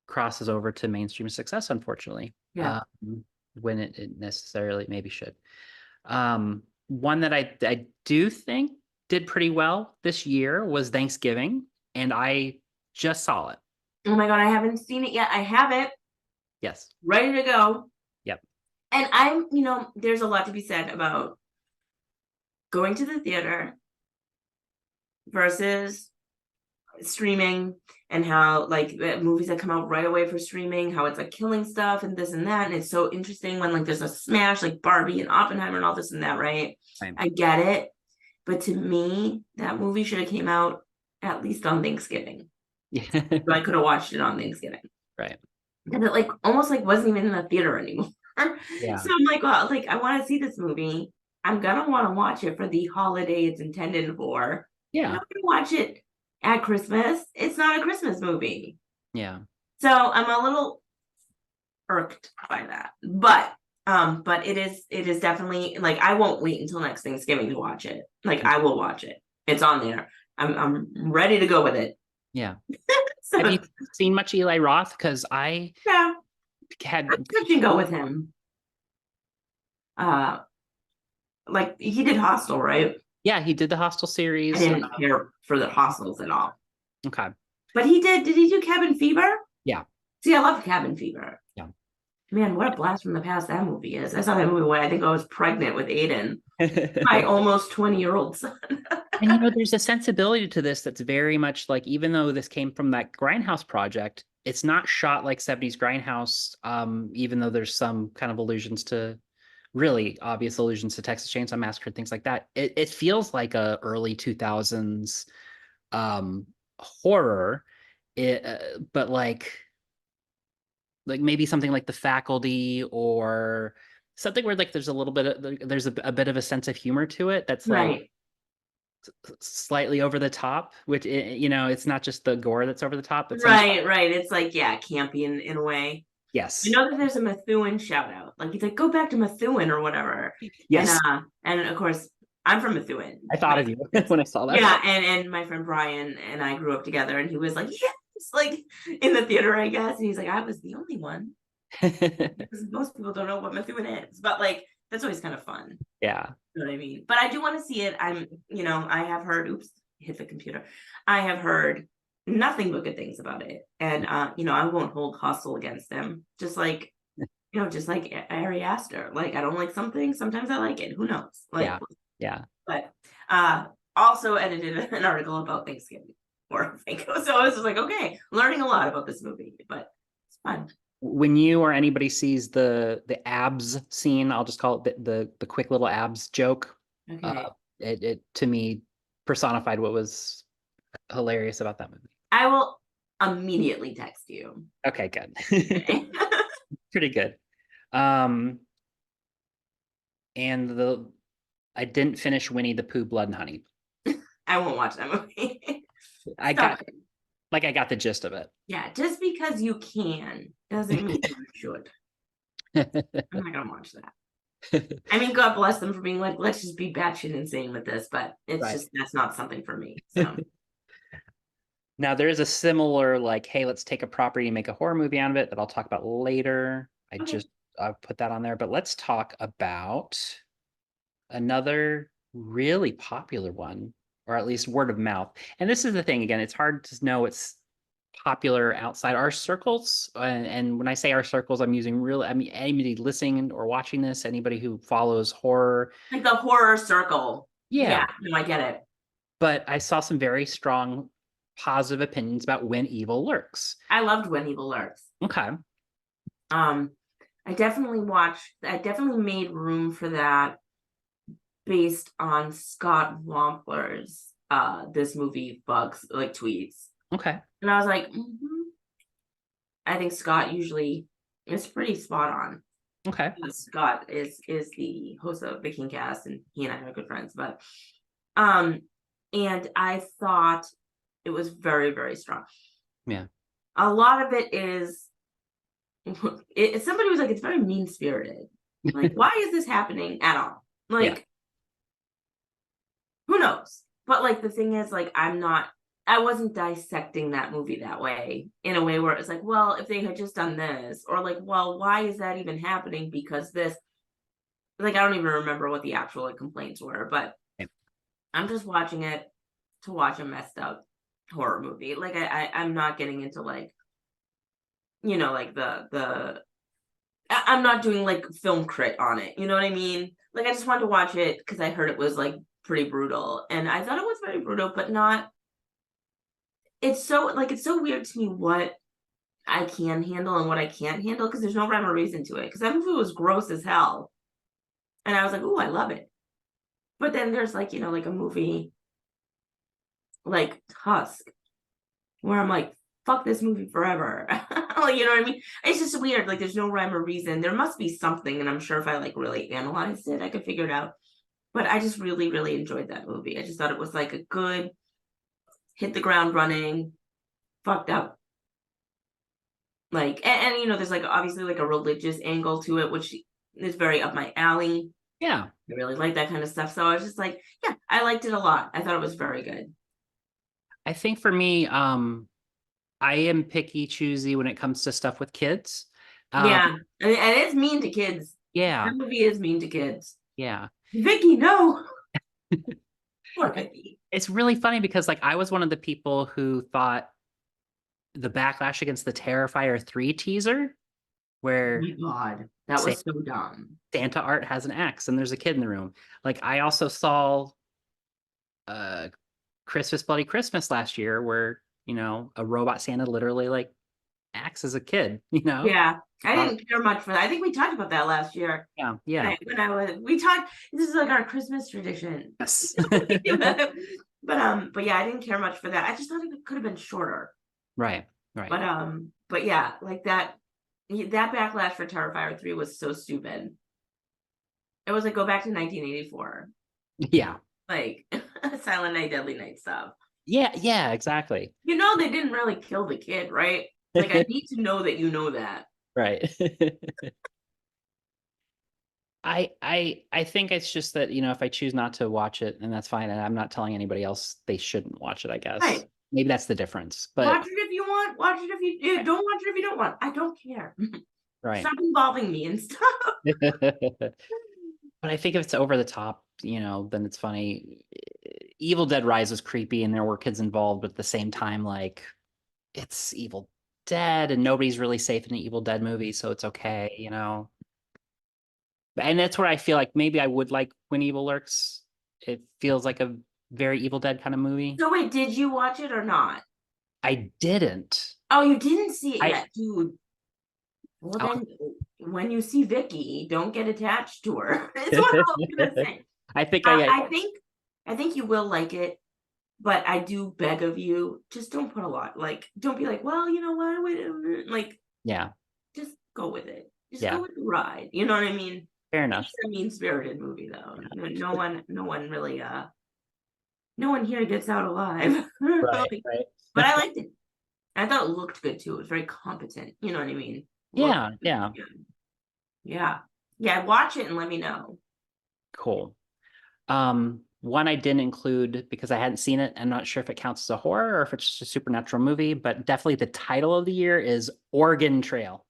crosses over to mainstream success, unfortunately. Yeah. When it necessarily maybe should. One that I do think did pretty well this year was Thanksgiving, and I just saw it. Oh my God, I haven't seen it yet. I have it. Yes. Ready to go. Yep. And there's a lot to be said about going to the theater versus streaming, and how like movies that come out right away for streaming, how it's like killing stuff and this and that. And it's so interesting when like there's a smash like Barbie and Oppenheimer and all this and that, right? I get it. But to me, that movie should have came out at least on Thanksgiving. Yeah. So I could have watched it on Thanksgiving. Right. And it like almost like wasn't even in the theater anymore. Yeah. So I'm like, well, like I want to see this movie. I'm gonna want to watch it for the holiday it's intended for. Yeah. I'm not gonna watch it at Christmas. It's not a Christmas movie. Yeah. So I'm a little irked by that. But it is definitely like I won't wait until next Thanksgiving to watch it. Like I will watch it. It's on there. I'm ready to go with it. Yeah. So, Have you seen much Eli Roth? Because I yeah, had I can go with him. Like he did Hostel, right? yeah, he did the Hostel I series. didn't care for the Hostels at all. Okay. But did he do Cabin Fever? Yeah. See, I love Cabin Fever. Yeah. Man, what a blast from the past that movie is. I saw that movie when I think I was pregnant with Aiden, my almost 20-year-old son. And there's a sensibility to this that's very much like, even though this came from that Grindhouse project, it's not shot like 70s Grindhouse, even though there's some kind of allusions to really obvious allusions to Texas Chainsaw Massacre, things like that. It feels like a early 2000s horror, but like maybe something like The Faculty, or something where like there's a little bit of there's a bit of a sense of humor to it that's like Right. slightly over the top, which it's not just the gore that's over the top. But Right. It's like, yeah, campy in a way. yes, You know that there's a Methuen shout out. Like he's like, go back to Methuen or whatever. yes, And of course I'm from Methuen. I thought of you when I saw that. Yeah, and my friend Brian and I grew up together, and he was like, yes, like in the theater, I guess. And he's like, I was the only one. Because most people don't know what Methuen is, but like that's always kind of fun. Yeah. You know what I mean? But I do want to see it. I have heard, oops, hit the computer. I have heard nothing but good things about it. And I won't hold hostile against them. Just like, just like Ari Aster. Like, I don't like something, sometimes I like it. Who knows? Like, yeah. But also edited an article about Thanksgiving or Fango. So I was just like, okay, learning a lot about this movie, but it's fun. When you or anybody sees the abs scene, I'll just call it the quick little abs joke. Okay. It to me personified what was hilarious about that movie. I will immediately text you. Okay, good. Okay. Pretty good. And I didn't finish Winnie the Pooh, Blood and Honey. I won't watch that movie. I got the gist of it. Yeah, just because you can doesn't mean you should. I'm not gonna watch that. I mean, God bless them for being like, let's just be batshit insane with this, but it's just that's not something for me. So now there is a similar like, hey, let's take a property and make a horror movie out of it that I'll talk about later. I'll put that on there, but let's talk about another really popular one, or at least word of mouth. And this is the thing, again, it's hard to know it's popular outside our circles. And when I say our circles, I'm using anybody listening or watching this, anybody who follows horror. Like the horror circle. Yeah. No, I get it. But I saw some very strong positive opinions about When Evil Lurks. I loved When Evil Lurks. Okay. I definitely made room for that based on Scott Wampler's this movie bugs like tweets. Okay. And I was like, I think Scott usually is pretty spot on. Okay. Scott is the host of the King Cast, and he and I are good friends. But and I thought it was very, very strong. Yeah. A lot of it is somebody was like, it's very mean spirited. Like, why is this happening at all? Like, who knows? But like the thing is, like, I wasn't dissecting that movie that way, in a way where it's like, well, if they had just done this, or like, well, why is that even happening? Because this, like, I don't even remember what the actual like complaints were, but I'm just watching it to watch a messed up horror movie. Like I'm not getting into like, like I'm not doing like film crit on it. You know what I mean? Like I just wanted to watch it because I heard it was like pretty brutal, and I thought it was very brutal, but not. It's so weird to me what I can handle and what I can't handle, because there's no rhyme or reason to it. Because that movie was gross as hell, and I was like, "Ooh, I love it." But then there's like like a movie like Tusk, where I'm like, "Fuck this movie forever." Like, you know what I mean? It's just weird. Like there's no rhyme or reason. There must be something, and I'm sure if I like really analyzed it, I could figure it out. But I just really, really enjoyed that movie. I just thought it was like a good hit the ground running, fucked up. Like, and there's like obviously like a religious angle to it, which is very up my alley. Yeah. I really like that kind of stuff. So I was just like, yeah, I liked it a lot. I thought it was very good. I think for me, I am picky, choosy when it comes to stuff with kids. Yeah, and it's mean to kids. Yeah. That movie is mean to kids. Yeah. Vicky, no. Poor Vicky. It's really funny because like I was one of the people who thought the backlash against the Terrifier 3 teaser, where Oh my God, that was so dumb. Santa art has an axe and there's a kid in the room. Like I also saw Christmas Bloody Christmas last year, where a robot Santa literally like acts as a kid, Yeah. I didn't care much for that. I think we talked about that last year. Yeah. We talked. This is like our Christmas tradition. Yes. But yeah, I didn't care much for that. I just thought it could have been shorter. Right. But yeah, like that backlash for Terrifier 3 was so stupid. It was like, go back to 1984. Yeah. Like Silent Night, Deadly Night stuff. Yeah, exactly. They didn't really kill the kid, right? Like, I need to know that you know that. Right. I think it's just that, if I choose not to watch it, then that's fine. And I'm not telling anybody else they shouldn't watch it, I guess. Right. Maybe that's the difference. But watch it if you want, watch it if you don't watch it if you don't want. I don't care. Right. Stop involving me and stuff. But I think if it's over the top, then it's funny. Evil Dead Rise was creepy and there were kids involved, but at the same time, like, it's Evil Dead and nobody's really safe in an Evil Dead movie, so it's okay, And that's where I feel like maybe I would like When Evil Lurks. It feels like a very Evil Dead kind of movie. So wait, did you watch it or not? I didn't. Oh, you didn't see it yet, dude. Well, then when you see Vicky, don't get attached to her. It's what I was gonna say. I think I think you will like it, but I do beg of you, just don't put a lot. Like, don't be like, well, you know what? Wait, like, yeah, just go with it. Just Yeah. go with the ride. You know what I mean? fair enough. It's a mean-spirited movie, though. No one really, no one here gets out alive. Right. But I liked it. I thought it looked good too. It was very competent. You know what I mean? Yeah. Yeah. Watch it and let me know. Cool. One I didn't include because I hadn't seen it. I'm not sure if it counts as a horror or if it's just a supernatural movie, but definitely the title of the year is Oregon Trail.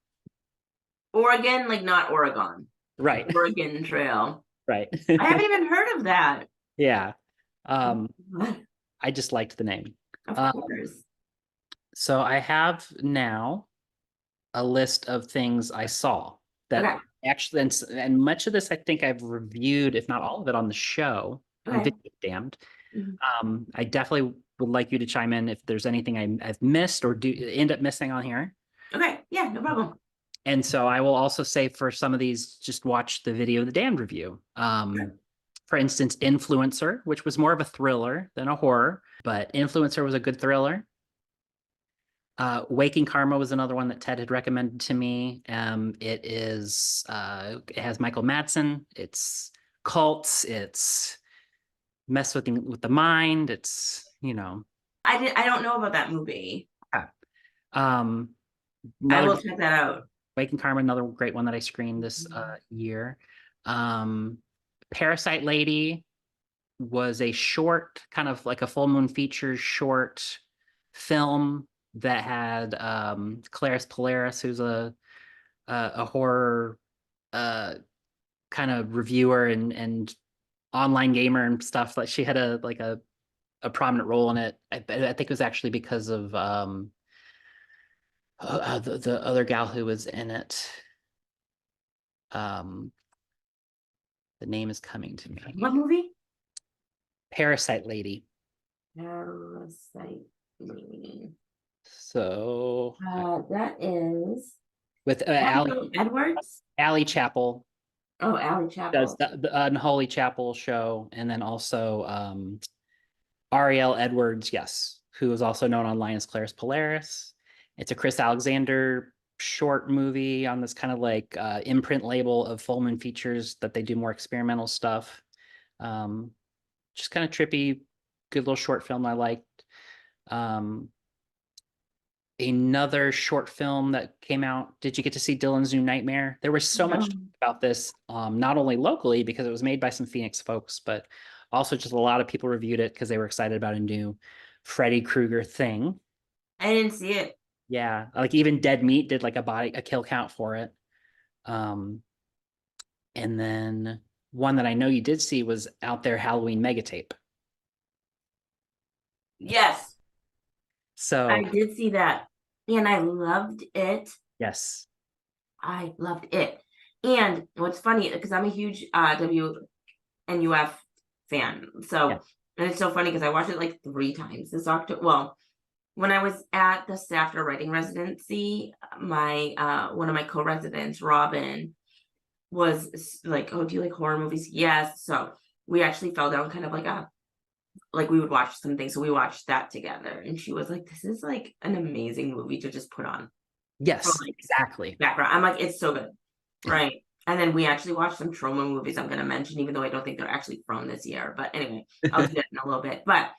Oregon, like not Oregon. Right. Oregon Trail. Right. I haven't even heard of that. Yeah. What? I just liked the name. Of course. So I have now a list of things I saw that actually, and much of this I think I've reviewed, if not all of it, on the show on Video Damned. I definitely would like you to chime in if there's anything I've missed or do end up missing on here. Okay, yeah, no problem. And so I will also say for some of these, just watch the Video the Damned review. For instance, Influencer, which was more of a thriller than a horror, but Influencer was a good thriller. Waking Karma was another one that Ted had recommended to me. It has Michael Madsen. It's cults. It's mess with the mind. It's, I don't know about that movie. I will check that out. Waking Karma, another great one that I screened this year. Parasite Lady was a short, kind of like a full moon feature short film that had Clarice Polaris, who's a horror kind of reviewer and online gamer and stuff. Like she had a prominent role in it. I think it was actually because of the other gal who was in it. The name is coming to me. What movie? Parasite Lady. Parasite Lady. So that is with Allie Edwards. Allie Chapel. Oh, Allie Chapel does the Unholy Chapel show, and then also Ariel Edwards, yes, who is also known online as Clarice Polaris. It's a Chris Alexander short movie on this kind of like imprint label of Full Moon Features that they do more experimental stuff. Just kind of trippy, good little short film I liked. Another short film that came out. Did you get to see Dylan's New Nightmare? There was so much about this, not only locally because it was made by some Phoenix folks, but also just a lot of people reviewed it because they were excited about a new Freddy Krueger thing. I didn't see it. Yeah, like even Dead Meat did like a kill count for it. And then one that I know you did see was Out There Halloween Megatape. Yes. So I did see that. And I loved it. Yes. I loved it. And what's funny, because I'm a huge WNUF fan. So, and it's so funny because I watched it like 3 times this October. Well, when I was at the SAFTA writing residency, my one of my co-residents, Robin, was like, "Oh, do you like horror movies?" Yes. So we actually fell down kind of like we would watch something. So we watched that together, and she was like, "This is like an amazing movie to just put on for Yes, like exactly. background." I'm like, "It's so good." Right. And then we actually watched some trauma movies I'm gonna mention, even though I don't think they're actually from this year. But anyway, I'll do that in a little bit. But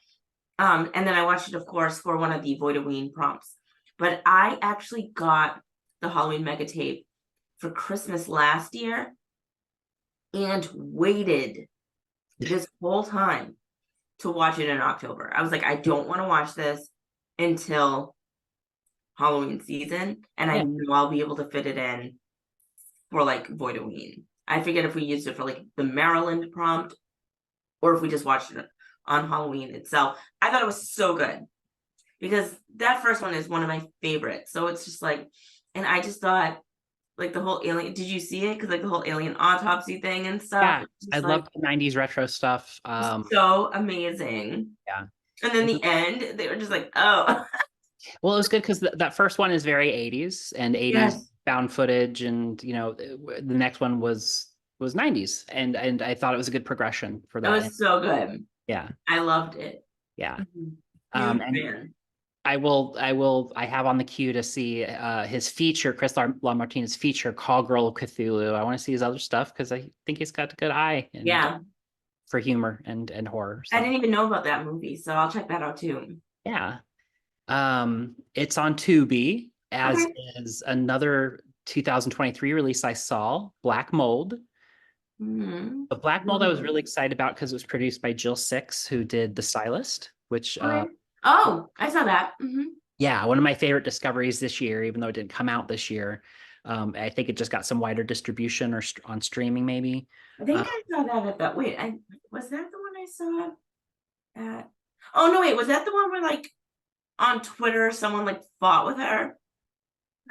and then I watched it, of course, for one of the Voidoween prompts. But I actually got the Halloween mega tape for Christmas last year and waited this whole time to watch it in October. I was like, I don't want to watch this until Halloween season, and I Yeah. know I'll be able to fit it in for like Voidoween. I forget if we used it for like the Maryland prompt or if we just watched it on Halloween itself. I thought it was so good because that first one is one of my favorites. So it's just like, and I just thought like the whole alien, did you see it? Because like the whole alien autopsy thing and stuff. Yeah, it's I just love like the 90s retro stuff. so amazing. Yeah. And then the end, they were just like, oh. Well, it was good because that first one is very 80s and 80s Yes. found footage, and the next one was 90s, and I thought it was a good progression for It that. was so good. Yeah, I loved it. yeah. Huge And fan. I have on the queue to see his feature, Chris LaMartina's feature, Call Girl of Cthulhu. I want to see his other stuff because I think he's got a good eye Yeah. for humor and horror. I So didn't even know about that movie, so I'll check that out too. yeah. It's on Tubi, as Okay. is another 2023 release I saw, Black Mold. Mhm. The Black Mold I was really excited about because it was produced by Jill Six, who did The Stylist, which Okay. Oh, I saw that. yeah, one of my favorite discoveries this year, even though it didn't come out this year. I think it just got some wider distribution or on streaming maybe. I think I saw that at that. Wait, was that the one I saw at? Oh no, wait, was that the one where like on Twitter someone like fought with her?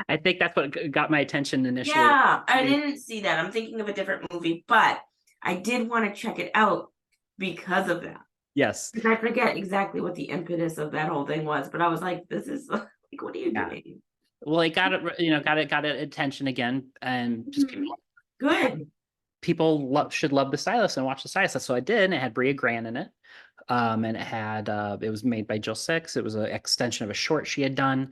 I think that's what got my attention initially. Yeah, I didn't see that. I'm thinking of a different movie, but I did want to check it out because of that. Yes. Because I forget exactly what the impetus of that whole thing was, but I was like, this is like, what are you doing? Well, it got it, got attention again, and just Good. people should love The Stylist and watch The Stylist. That's what I did. And it had Bria Grant in it. And it was made by Jill Six. It was an extension of a short she had done.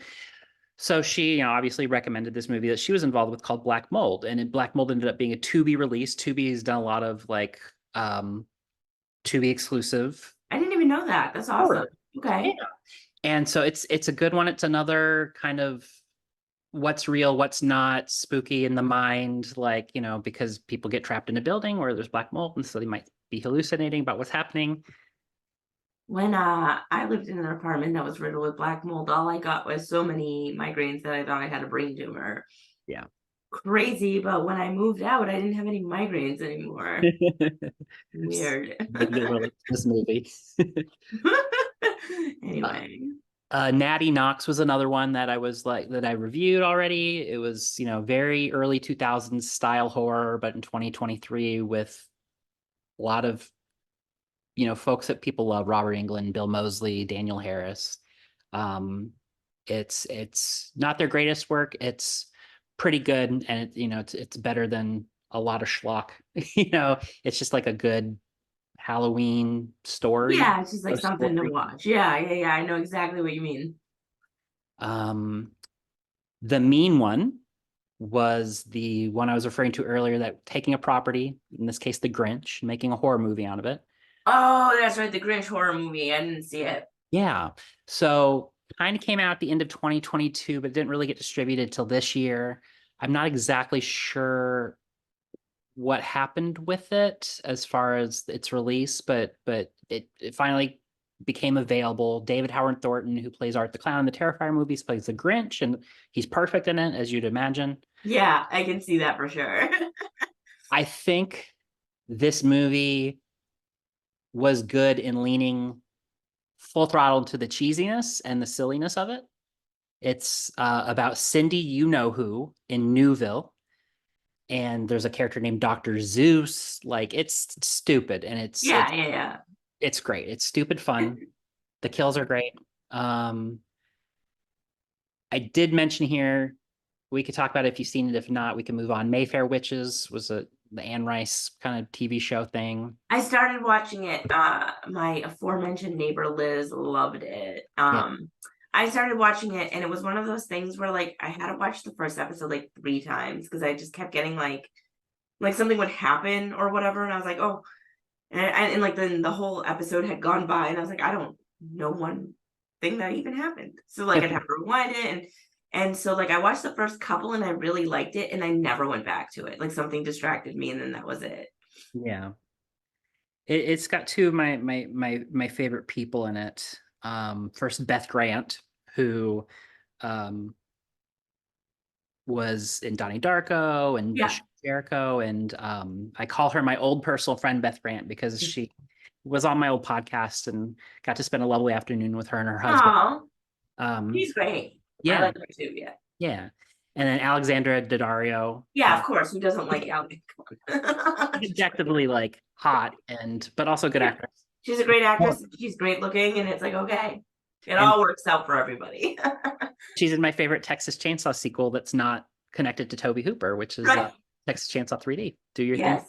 So she, obviously recommended this movie that she was involved with called Black Mold. And Black Mold ended up being a Tubi release. Tubi has done a lot of like Tubi exclusive. I didn't even know that. That's awesome. Okay. Yeah. And so it's a good one. It's another kind of what's real, what's not, spooky in the mind, like, because people get trapped in a building where there's black mold, and so they might be hallucinating about what's happening. When I lived in an apartment that was riddled with black mold, all I got was so many migraines that I thought I had a brain tumor. Yeah. Crazy, but when I moved out, I didn't have any migraines anymore. Weird. This movie. Anyway. Natty Knox was another one that I reviewed already. It was, very early 2000s style horror, but in 2023 with a lot of, folks that people love: Robert Englund, Bill Moseley, Daniel Harris. It's not their greatest work. It's pretty good, and it's better than a lot of schlock. It's just like a good Halloween story. Yeah, it's just like something to watch. Yeah. I know exactly what you mean. The Mean One was the one I was referring to earlier, that taking a property, in this case the Grinch, making a horror movie out of it. Oh, that's right, the Grinch horror movie. I didn't see it. Yeah. So kind of came out at the end of 2022, but didn't really get distributed till this year. I'm not exactly sure what happened with it as far as its release, but it finally became available. David Howard Thornton, who plays Art the Clown in the Terrifier movies, plays the Grinch, and he's perfect in it, as you'd imagine. Yeah, I can see that for sure. I think this movie was good in leaning full throttle to the cheesiness and the silliness of it. It's about Cindy You-Know-Who in Newville, and there's a character named Dr. Zeus. Like, it's stupid, and it's yeah. it's great. It's stupid fun. The kills are great. I did mention here, we could talk about it if you've seen it. If not, we can move on. Mayfair Witches was the Anne Rice kind of TV show thing. I started watching it. My aforementioned neighbor Liz loved it. I started watching it, and it was one of those things where like I had to watch the first episode like 3 times because I just kept getting like something would happen or whatever, and I was like, oh, and like then the whole episode had gone by, and I was like, I don't know one thing that even happened. So like I'd have to rewind it, and so like I watched the first couple and I really liked it, and I never went back to it. Like something distracted me, and then that was it. Yeah. It's got 2 of my favorite people in it. First, Beth Grant, who was in Donnie Darko and Yeah. Bishop Jericho, and I call her my old personal friend Beth Grant because she was on my old podcast and got to spend a lovely afternoon with her and her husband. Oh, she's great. Yeah, I like her too. yeah. And then Alexandra Daddario. Yeah, of course. Who doesn't like Alex? Objectively like hot but also good actress. She's a great actress. She's great looking, and it's like, okay, it all works out for everybody. She's in my favorite Texas Chainsaw sequel that's not connected to Tobe Hooper, which is Texas Chainsaw 3D. Do your thing.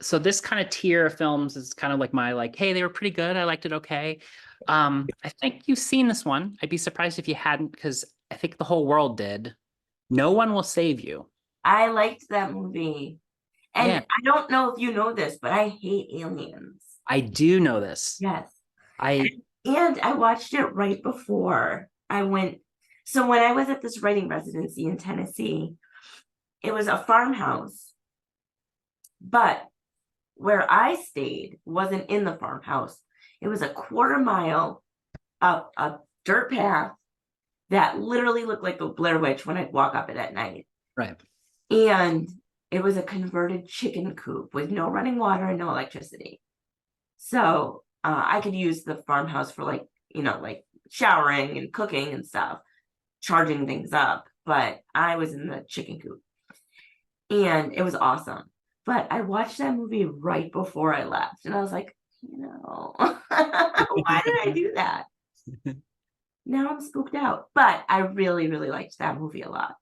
So this kind of tier of films is kind of like my like, hey, they were pretty good. I liked it okay. I think you've seen this one. I'd be surprised if you hadn't, because I think the whole world did. No One Will Save You. I liked that movie. And I don't know if you know this, but I hate aliens. I do know this. Yes. And I watched it right before I went. So when I was at this writing residency in Tennessee, it was a farmhouse. But where I stayed wasn't in the farmhouse. It was a 1/4 mile up a dirt path that literally looked like the Blair Witch when I'd walk up it at night. Right. And it was a converted chicken coop with no running water and no electricity. So I could use the farmhouse for like showering and cooking and stuff, charging things up. But I was in the chicken coop. And it was awesome. But I watched that movie right before I left. And I was like, why did I do that? Now I'm spooked out. But I really, really liked that movie a lot.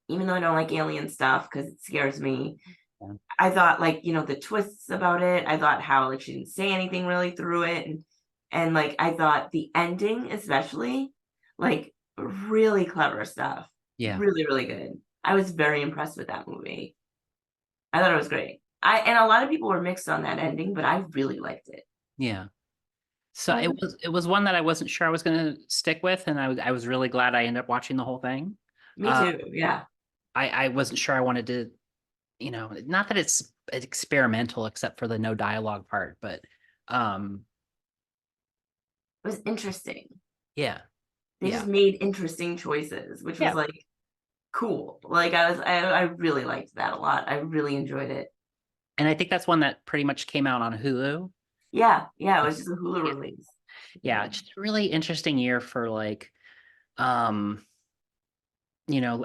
Even though I don't like alien stuff because it scares me. Yeah. I thought the twists about it. I thought how she didn't say anything really through it. And I thought the ending, especially, really clever stuff. Yeah. Really, really good. I was very impressed with that movie. I thought it was great. And a lot of people were mixed on that ending, but I really liked it. Yeah. So it was one that I wasn't sure I was going to stick with, and I was really glad I ended up watching the whole thing. Me too. Yeah. I wasn't sure I wanted to, not that it's experimental except for the no dialogue part, but it was interesting. Yeah. They just made interesting choices, which was cool. I really liked that a lot. I really enjoyed it. And I think that's one that pretty much came out on Hulu. Yeah, it was just a Hulu release. Yeah, just a really interesting year for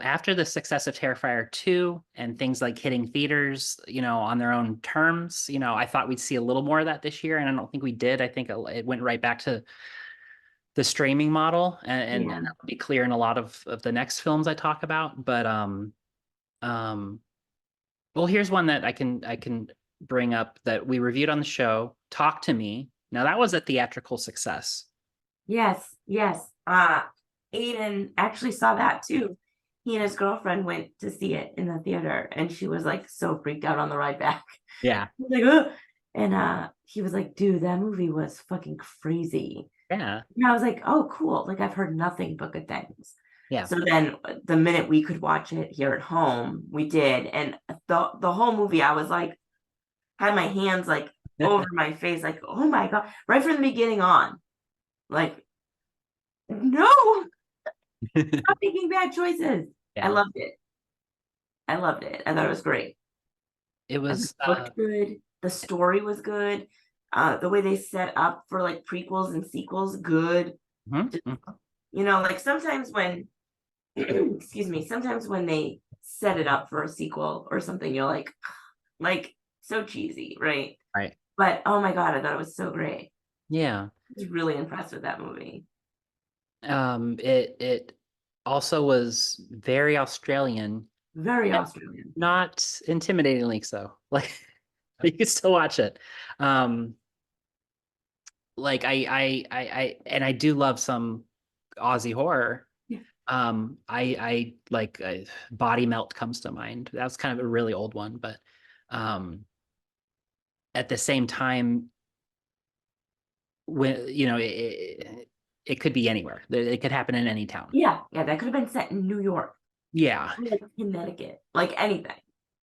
after the success of Terrifier 2 and things like hitting theaters, on their own terms, I thought we'd see a little more of that this year, and I don't think we did. I think it went right back to the streaming model, and that'll be clear in a lot of the next films I talk about. But well, here's one that I can bring up that we reviewed on the show, Talk to Me. Now that was a theatrical success. Yes. Aiden actually saw that too. He and his girlfriend went to see it in the theater, and she was so freaked out on the ride back. Yeah. Ugh. And he was like, dude, that movie was fucking crazy. Yeah. And I was like, oh, cool. I've heard nothing but good things. Yeah. So then the minute we could watch it here at home, we did. And the whole movie, I was had my hands over my face, oh my God, right from the beginning on. No, stop making bad choices. Yeah. I loved it. I thought it was great. It was good. The story was good. The way they set up for prequels and sequels, good. Mm-hmm. Sometimes when sometimes when they set it up for a sequel or something, you're so cheesy, right? Right. But oh my God, I thought it was so great. Yeah. I was really impressed with that movie. It also was very Australian, Very Australian. not intimidatingly so. Like you could still watch it. Um, like and I do love some Aussie horror. Yeah. I like Body Melt comes to mind. That's kind of a really old one, but um, at the same time, when it could be anywhere. It could happen in any town. Yeah, that could have been set in New York, Yeah, like Connecticut, like anything.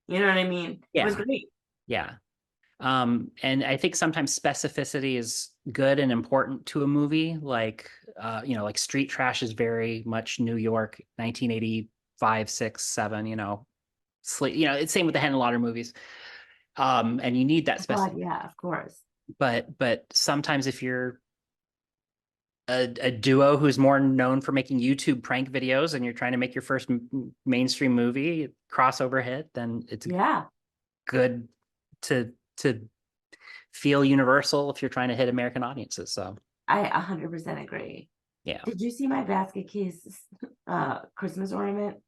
You know what I mean? It was yeah, great. yeah. And I think sometimes specificity is good and important to a movie. Like, like Street Trash is very much New York, 1985, 6, 7. It's same with the Hen and Lauder movies. And you need that God, specificity. yeah, of course. But sometimes if you're a duo who's more known for making YouTube prank videos and you're trying to make your first mainstream movie crossover hit, then it's Yeah. good to feel universal if you're trying to hit American audiences. So I 100% agree. yeah, Did you see my basket case Christmas ornament?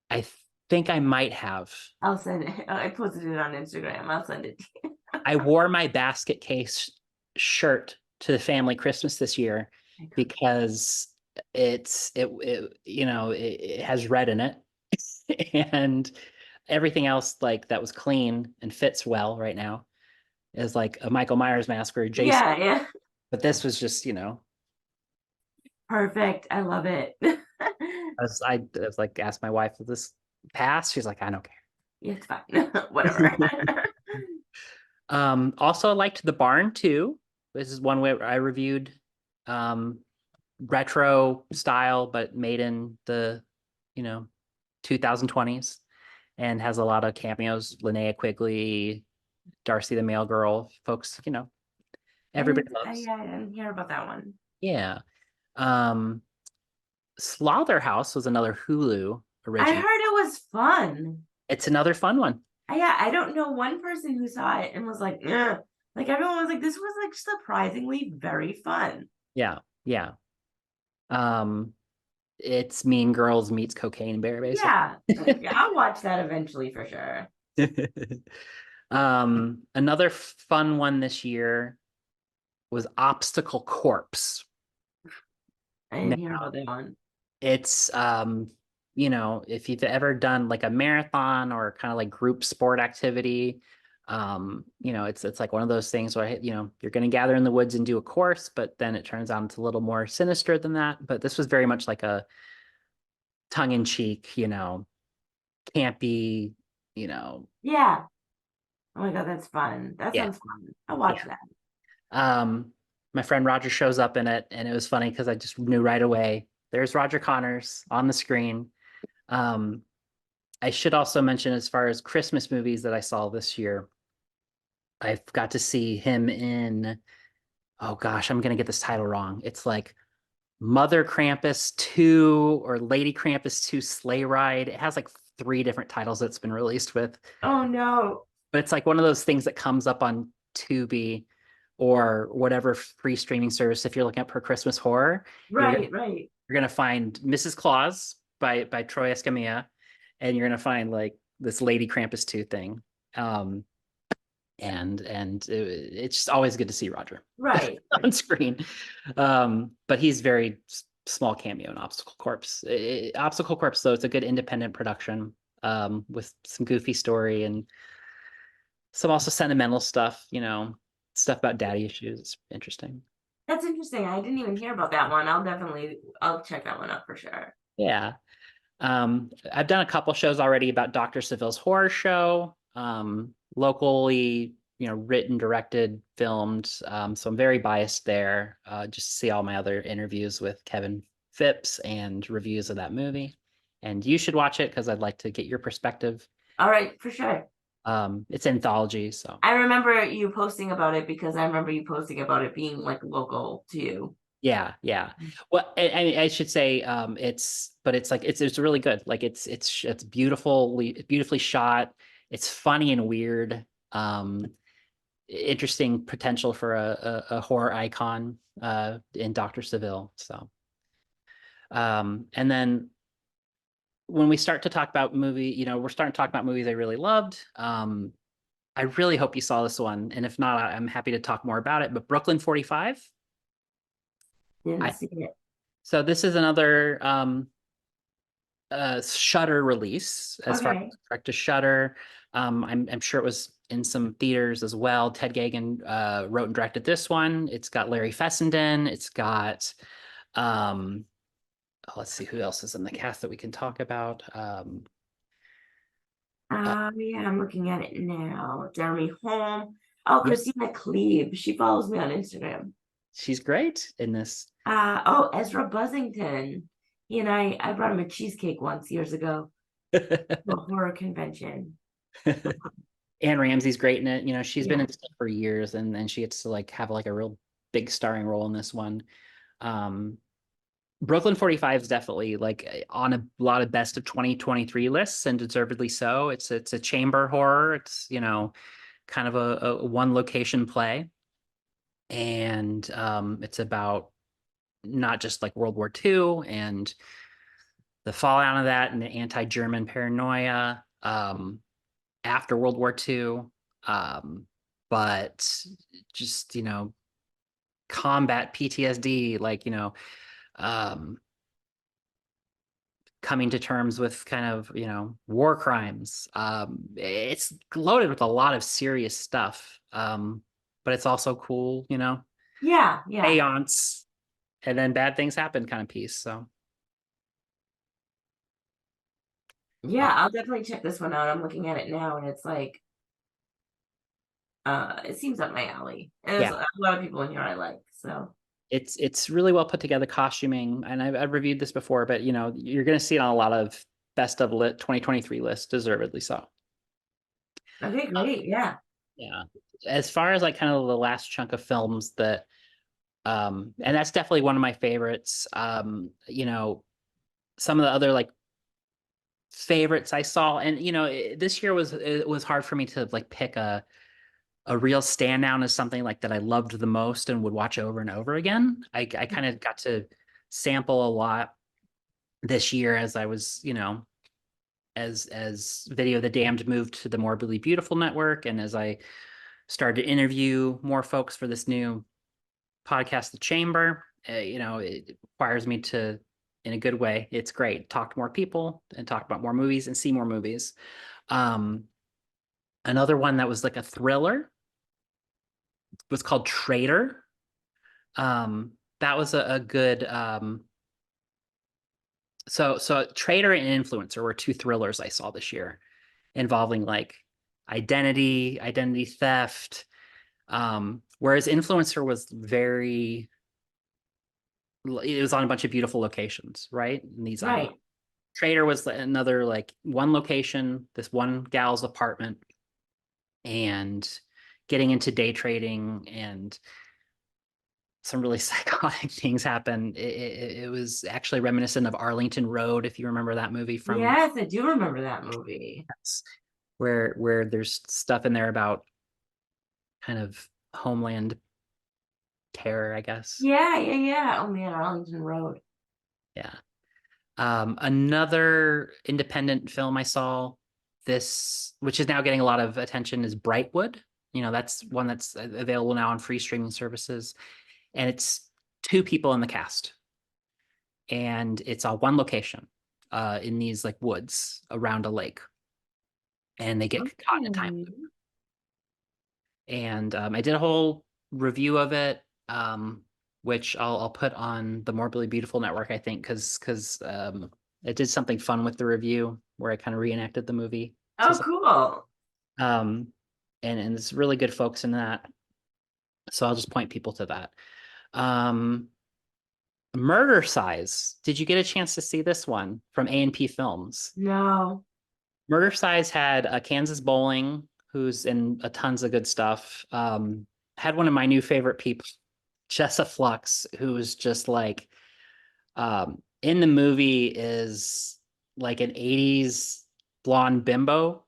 I think I might have. I'll send it. I posted it on Instagram. I'll send it to you. I wore my basket case shirt to the family Christmas this year because it has red in it and everything else like that was clean and fits well right now is like a Michael Myers mask or a Jason. Yeah. But this was just, Perfect. I love it. I was like, asked my wife, will this pass? She's like, I don't care. Yeah, it's fine. Whatever. Also I liked The Barn too. This is one where I reviewed retro style, but made in the 2020s and has a lot of cameos. Linnea Quigley, Darcy the Mail Girl, folks, everybody loves. Yeah, I didn't hear about that one. Yeah. Slaughterhouse was another Hulu original. I heard it was fun. It's another fun one. Yeah, I don't know one person who saw it and was like, ugh. Like everyone was like, this was like surprisingly very fun. Yeah. It's Mean Girls meets Cocaine Bear, basically. Yeah, I'll watch that eventually for sure. Another fun one this year was Obstacle Corpse. I didn't hear about that one. It's if you've ever done like a marathon or kind of like group sport activity, it's like one of those things where you're going to gather in the woods and do a course, but then it turns out it's a little more sinister than that. But this was very much like a tongue-in-cheek, campy, Yeah. Oh my God, that's fun. That sounds fun. I'll watch that. My friend Roger shows up in it, and it was funny because I just knew right away there's Roger Connors on the screen. I should also mention, as far as Christmas movies that I saw this year, I got to see him in, oh gosh, I'm gonna get this title wrong. It's like Mother Krampus 2 or Lady Krampus 2 Sleigh Ride. It has like 3 different titles that's been released with. Oh no. But it's like one of those things that comes up on Tubi or whatever free streaming service if you're looking up for Christmas horror. Right. You're gonna find Mrs. Claus by Troy Escamilla, and you're gonna find like this Lady Krampus 2 thing. And it's just always good to see Roger on screen. But he's very small cameo in Obstacle Corpse. Obstacle Corpse, though, it's a good independent production with some goofy story and some also sentimental stuff, stuff about daddy issues. It's interesting. That's interesting. I didn't even hear about that one. I'll check that one up for sure. Yeah. I've done a couple shows already about Dr. Seville's horror show, locally, written, directed, filmed. So I'm very biased there. Just to see all my other interviews with Kevin Phipps and reviews of that movie. And you should watch it because I'd like to get your perspective. All right, for sure. It's anthology, so I remember you posting about it because I remember you posting about it being like local to you. Yeah. Well, I should say it's really good. Like it's beautifully shot. It's funny and weird. Interesting potential for a horror icon in Dr. Seville. So And then when we start to talk about we're starting to talk about movies I really loved. I really hope you saw this one, and if not, I'm happy to talk more about it. But Brooklyn 45. Didn't see it. So this is another Shudder release, as far as Okay. direct to Shudder. I'm sure it was in some theaters as well. Ted Geoghegan wrote and directed this one. It's got Larry Fessenden. It's got let's see who else is in the cast that we can talk about. Yeah, I'm looking at it now. Jeremy Holm. Oh, Yeah. Christina Cleave. She follows me on Instagram. She's great in this. Oh, Ezra Buzzington. He and I brought him a cheesecake once years ago to a horror convention. Anne Ramsey's great in it. She's been Yeah. in stuff for years, and then she gets to like have like a real big starring role in this one. Brooklyn 45 is definitely like on a lot of best of 2023 lists, and deservedly so. It's a chamber horror. It's kind of a one location play, and it's about not just like World War II and the fallout of that and the anti-German paranoia after World War II, but just combat PTSD, like coming to terms with kind of war crimes. It's loaded with a lot of serious stuff, but it's also cool, Yeah. seance, and then bad things happen kind of piece. So Yeah, I'll definitely check this one out. I'm looking at it now and it's like it seems up my alley. And there's yeah, a lot of people in here I like. So it's really well put together costuming, and I've reviewed this before, but you're going to see it on a lot of best of lit 2023 lists, deservedly so. okay, great. Yeah. Yeah, as far as like kind of the last chunk of films that and that's definitely one of my favorites. Some of the other like favorites I saw, and this year it was hard for me to like pick a real standout as something like that I loved the most and would watch over and over again. I kind of got to sample a lot this year as I was, as Video the Damned moved to the Morbidly Beautiful network, and as I started to interview more folks for this new podcast, The Chamber. It requires me to, in a good way, it's great, talk to more people and talk about more movies and see more movies. Another one that was like a thriller was called Traitor. That was a good so Traitor and Influencer were two thrillers I saw this year involving like identity theft. Whereas Influencer was it was on a bunch of beautiful locations, right? And these Right. Traitor was another like one location, this one gal's apartment, and getting into day trading, and some really psychotic things happen. It was actually reminiscent of Arlington Road, if you remember that movie from. Yes, I do remember that movie. Where there's stuff in there about kind of homeland terror, I guess. Yeah. Oh man, Arlington Road. Yeah. Another independent film I saw which is now getting a lot of attention, is Brightwood. That's one that's available now on free streaming services, and it's two people in the cast, and it's on one location in these like woods around a lake, and they get caught in a time loop. And I did a whole review of it, which I'll put on the Morbidly Beautiful network, I think, because it did something fun with the review where I kind of reenacted the movie. Oh, cool. And it's really good folks in that. So I'll just point people to that. Murder Size. Did you get a chance to see this one from A&P Films? No. Murder Size had Kansas Bowling, who's in tons of good stuff. Had one of my new favorite people, Jessa Flux, who's just like in the movie is like an 80s blonde bimbo,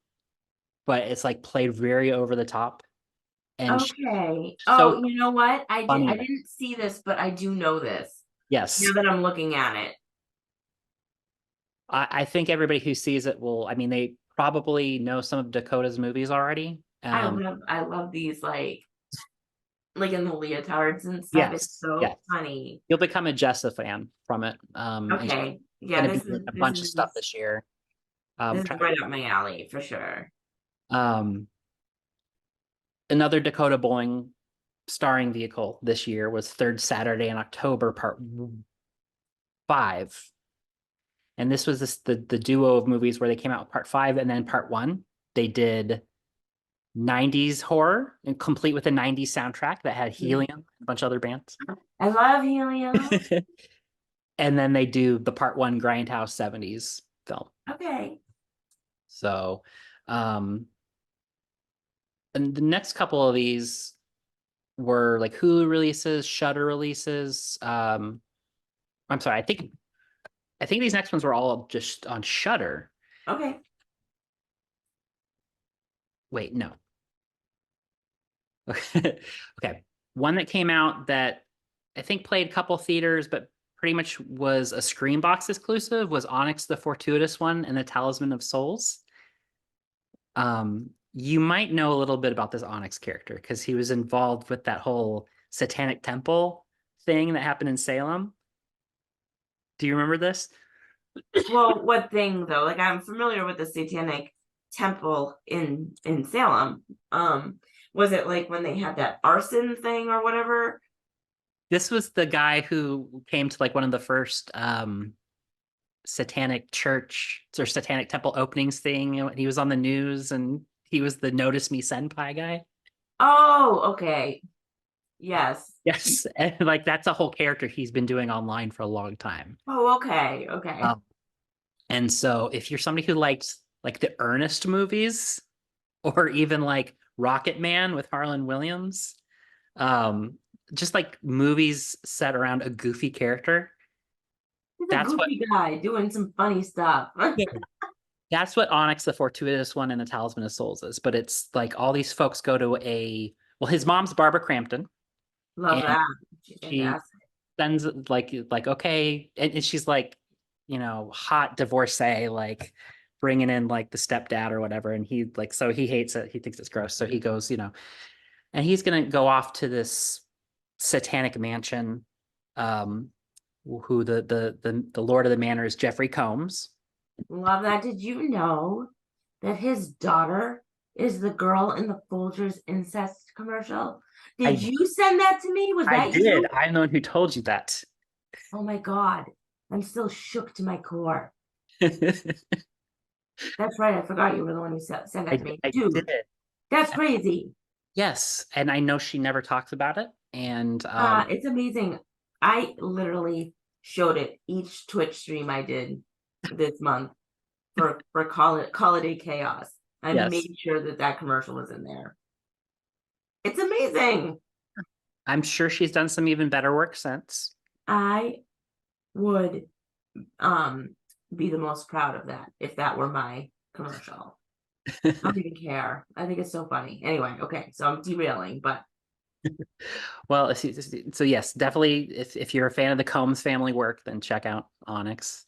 but it's like played very over the top. And okay. so You know what? I funny. didn't see this, but I do know this. Yes. Now that I'm looking at it. I think everybody who sees it will. I mean, they probably know some of Dakota's movies already. I love these like in the leotards and stuff. It's Yes, so yes. funny. You'll become a Jessa fan from it. And she's Okay. Yeah, gonna be doing a bunch of stuff this year. This is Try- right up my alley for sure. Another Dakota Boing starring vehicle this year was Third Saturday in October, Part 5. And this was the duo of movies where they came out with Part 5 and then Part 1. They did 90s horror and complete with a 90s soundtrack that had Helium and a bunch of other bands. I love Helium. And then they do the Part 1 Grindhouse 70s film. Okay. So, and the next couple of these were like Hulu releases, Shudder releases. I'm sorry, I think these next ones were all just on Shudder. Okay. Wait, no. Okay. One that came out that I think played a couple theaters, but pretty much was a Screenbox exclusive was Onyx the Fortuitous One and the Talisman of Souls. You might know a little bit about this Onyx character because he was involved with that whole Satanic Temple thing that happened in Salem. Do you remember this? Well, what thing though? Like I'm familiar with the Satanic Temple in Salem. Was it like when they had that arson thing or whatever? This was the guy who came to like one of the first Satanic church or Satanic Temple openings thing. He was on the news and he was the Notice Me Senpai guy. Oh, okay. Yes. Yes. And like that's a whole character he's been doing online for a long time. Oh, okay. Okay. And so if you're somebody who likes like the Ernest movies or even like Rocket Man with Harlan Williams, just like movies set around a goofy character. He's a goofy guy doing some funny stuff. That's what Onyx the Fortuitous One and the Talisman of Souls is. But it's like all these folks go to his mom's Barbara Crampton. Love that. She sends like okay, and she's like, hot divorcee, like bringing in like the stepdad or whatever, and he like so he hates it. He thinks it's gross, so he goes, and he's gonna go off to this satanic mansion. Who the Lord of the Manor is Jeffrey Combs. Love that. Did you know that his daughter is the girl in the Folgers incest commercial? Did you send that to me? Was that you? I did. I'm the one who told you that. Oh my God. I'm still shook to my core. That's right. I forgot you were the one who sent that to me. Dude, did. That's crazy. Yes. And I know she never talks about it. And it's amazing. I literally showed it each Twitch stream I did this month for Holiday Chaos. I made sure that commercial was in there. It's amazing. I'm sure she's done some even better work since. I would be the most proud of that if that were my commercial. I don't even care. I think it's so funny. Anyway, okay, so I'm derailing, but well, so yes, definitely if you're a fan of the Combs family work, then check out Onyx.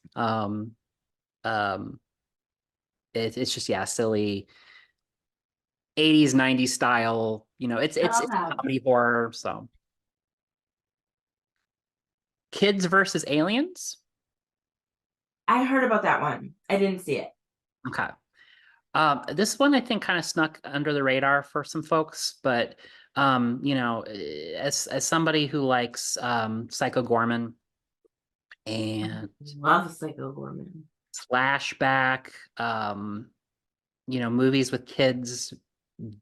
It's just silly 80s 90s style, it's comedy horror. So Kids versus Aliens. I heard about that one. I didn't see it. Okay. This one I think kind of snuck under the radar for some folks, but as somebody who likes Psycho Gorman and love Psycho Gorman, flashback, movies with kids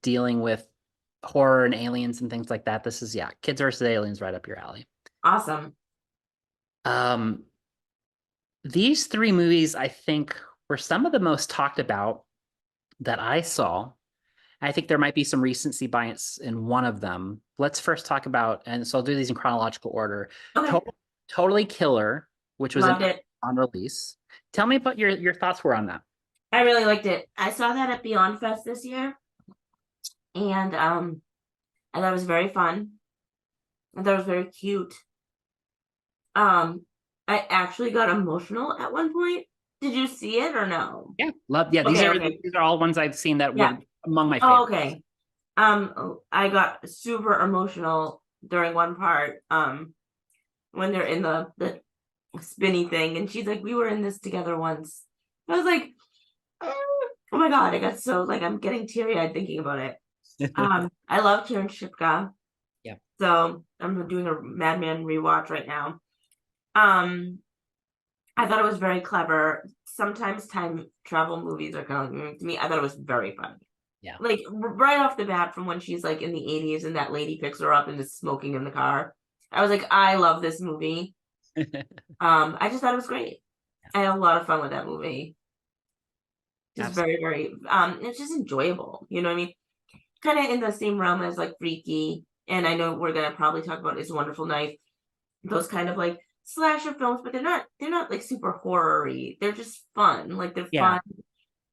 dealing with horror and aliens and things like that. This is Kids versus Aliens right up your alley. Awesome. These three movies I think were some of the most talked about that I saw. I think there might be some recency bias in one of them. Let's first talk about, and so I'll do these in chronological order. Okay. Totally Killer, which was on release. Tell me what your thoughts were on that. I really liked it. I saw that at Beyond Fest this year, and I thought it was very fun. I thought it was very cute. I actually got emotional at one point. Did you see it or no? Yeah, love. Yeah, Okay. these are all ones I've seen that Yeah. were among my Oh, favorites. okay. I got super emotional during one part. When they're in the spinny thing, and she's like, "We were in this together once." I was like, "Oh my god!" I got so like I'm getting teary eyed thinking about it. I love Kieran Shipka. Yeah. So I'm doing a Madman rewatch right now. I thought it was very clever. Sometimes time travel movies are kind of to me. I thought it was very funny. Yeah. Like right off the bat, from when she's like in the 80s and that lady picks her up and is smoking in the car. I was like, I love this movie. I just thought it was great. I had a lot of fun with that movie. Just very, very it's just enjoyable. You know what I mean? Kind of in the same realm as like Freaky, and I know we're gonna probably talk about It's a Wonderful Knife. Those kind of like slasher films, but they're not like super horror-y. They're just fun. Like they're fun,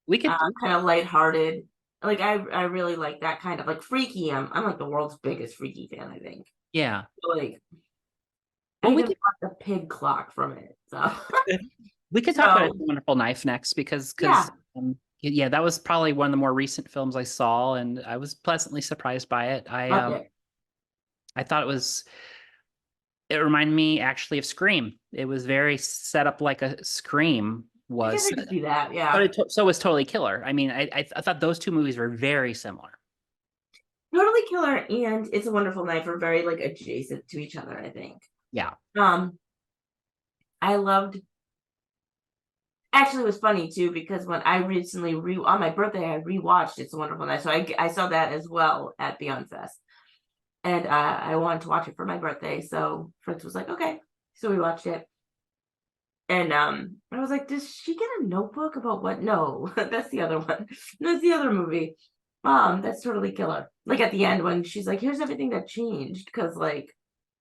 We could kind of lighthearted. Like I really like that kind of like Freaky. I'm like the world's biggest Freaky fan, I think. Yeah. So, like Well, I we even bought the pig clock from it. So we could talk about It's a Wonderful Knife next because yeah, that was probably one of the more recent films I saw, and I was pleasantly surprised by it. I thought it reminded me actually of Scream. It was very set up like a Scream was. I could see that, yeah. But so was Totally Killer. I mean, I thought those two movies were very similar. Totally Killer and It's a Wonderful Knife are very like adjacent to each other, I think. Yeah. I loved. Actually, it was funny too because when I recently on my birthday I rewatched It's a Wonderful Knife, so I saw that as well at Beyond Fest, and I wanted to watch it for my birthday. So Fritz was like, "Okay," so we watched it, and I was like, "Does she get a notebook about what?" No, that's the other one. That's the other movie. That's Totally Killer. Like at the end when she's like, "Here's everything that changed," because like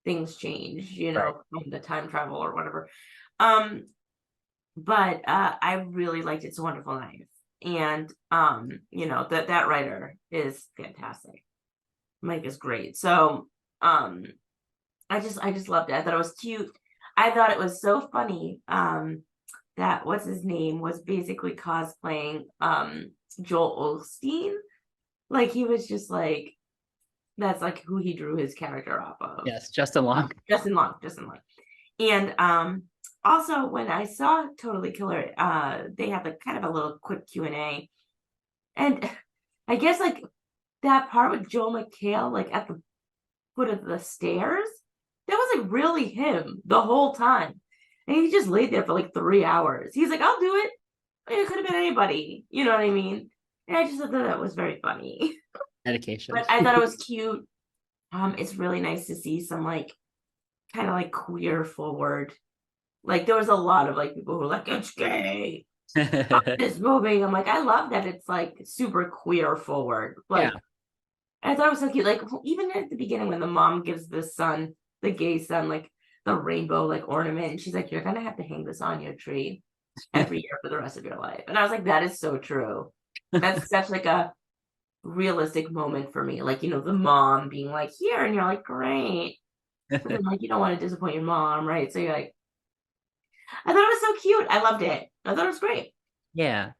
things change, you know, from the time travel or whatever. But I really liked It's a Wonderful Knife, and you know that writer is fantastic. Mike is great. So I just loved it. I thought it was cute. I thought it was so funny that what's his name was basically cosplaying Joel Osteen. Like he was just like that's like who he drew his character off of. Yes, Justin Long. Justin Long. And also when I saw Totally Killer, they had like kind of a little quick Q&A. And I guess like that part with Joel McHale, like at the foot of the stairs, that was like really him the whole time. And he just laid there for like 3 hours. He's like, I'll do it. It could have been anybody. You know what I mean? And I just thought that was very funny. Dedication. But I thought it was cute. It's really nice to see some like kind of like queer forward. Like there was a lot of like people who were like, it's gay. This movie. I'm like, I love that it's like super queer forward. Like I thought it was so cute. Like even at the beginning when the mom gives the son, the gay son, like the rainbow like ornament, and she's like, you're gonna have to hang this on your tree every year for the rest of your life. And I was like, that is so true. That's such like a realistic moment for me. Like, you know, the mom being like, here, and you're like, great. But then, like, you don't want to disappoint your mom, right? So you're like, I thought it was so cute. I loved it. I thought it was great. Yeah.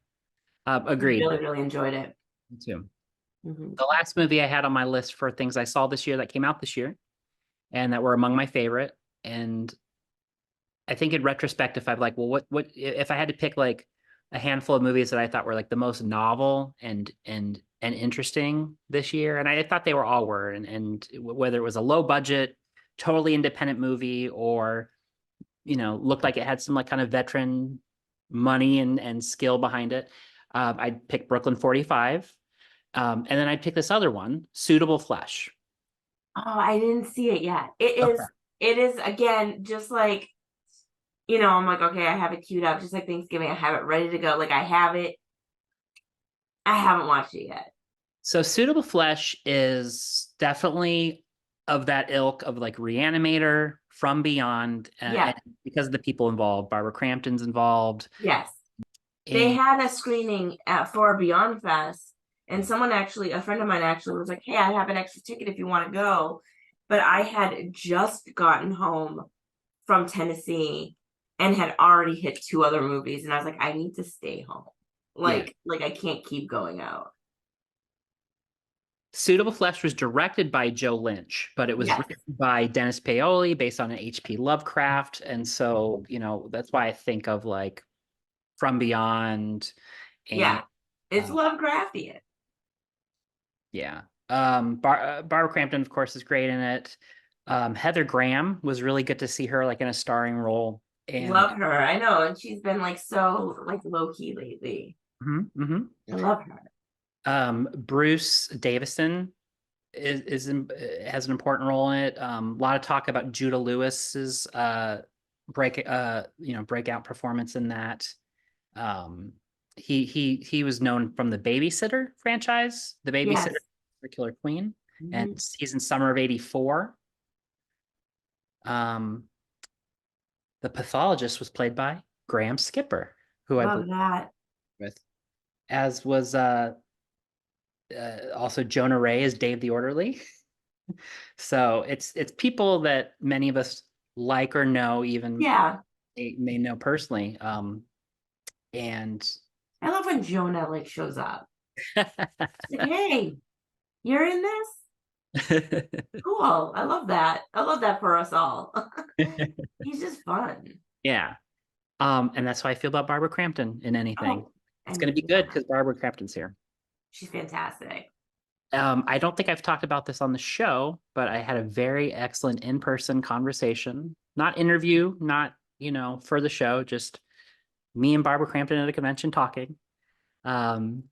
Agreed. I really, really enjoyed it. Me too. Mm-hmm. The last movie I had on my list for things I saw this year that came out this year and that were among my favorite. And I think in retrospect, if I'm like, well, what if I had to pick like a handful of movies that I thought were like the most novel and interesting this year, and I thought they were all were, and whether it was a low budget, totally independent movie, or you know, looked like it had some like kind of veteran money and skill behind it, I'd pick Brooklyn 45, and then I'd pick this other one, Suitable Flesh. Oh, I didn't see it yet. It is again just like, you know, I'm like, okay, I have it queued up, just like Thanksgiving. I have it ready to go. Like I have it. I haven't watched it yet. So Suitable Flesh is definitely of that ilk of like Reanimator, From Beyond, and because of the people involved. Barbara Crampton's involved. Yes. They had a screening for Beyond Fest, and someone actually, a friend of mine actually was like, hey, I have an extra ticket if you want to go. But I had just gotten home from Tennessee, and had already hit 2 other movies, and I was like, I need to stay home. Like I can't keep going out. Suitable Flesh was directed by Joe Lynch, but it was written by Dennis Paoli based on an H.P. Lovecraft. And so, you know, that's why I think of like From Beyond. And, it's Lovecraftian. Yeah. Barbara Crampton, of course, is great in it. Heather Graham was really good to see her like in a starring role. And love her. I know. And she's been like so like low-key lately. I love her. Bruce Davison has an important role in it. A lot of talk about Judah Lewis's breakout performance in that. He was known from the Babysitter franchise, the Babysitter, the Killer Queen, and he's in Summer of '84. The pathologist was played by Graham Skipper, who I love that. With, as was also Jonah Ray as Dave the Orderly. So it's people that many of us like or know, even may know personally. And I love when Jonah like shows up. Like, hey, you're in this? Cool. I love that. I love that for us all. He's just fun. Yeah. And that's how I feel about Barbara Crampton in anything. It's going to be good because Barbara Crampton's here. She's fantastic. I don't think I've talked about this on the show, but I had a very excellent in-person conversation, not interview, not, for the show, just me and Barbara Crampton at a convention talking. And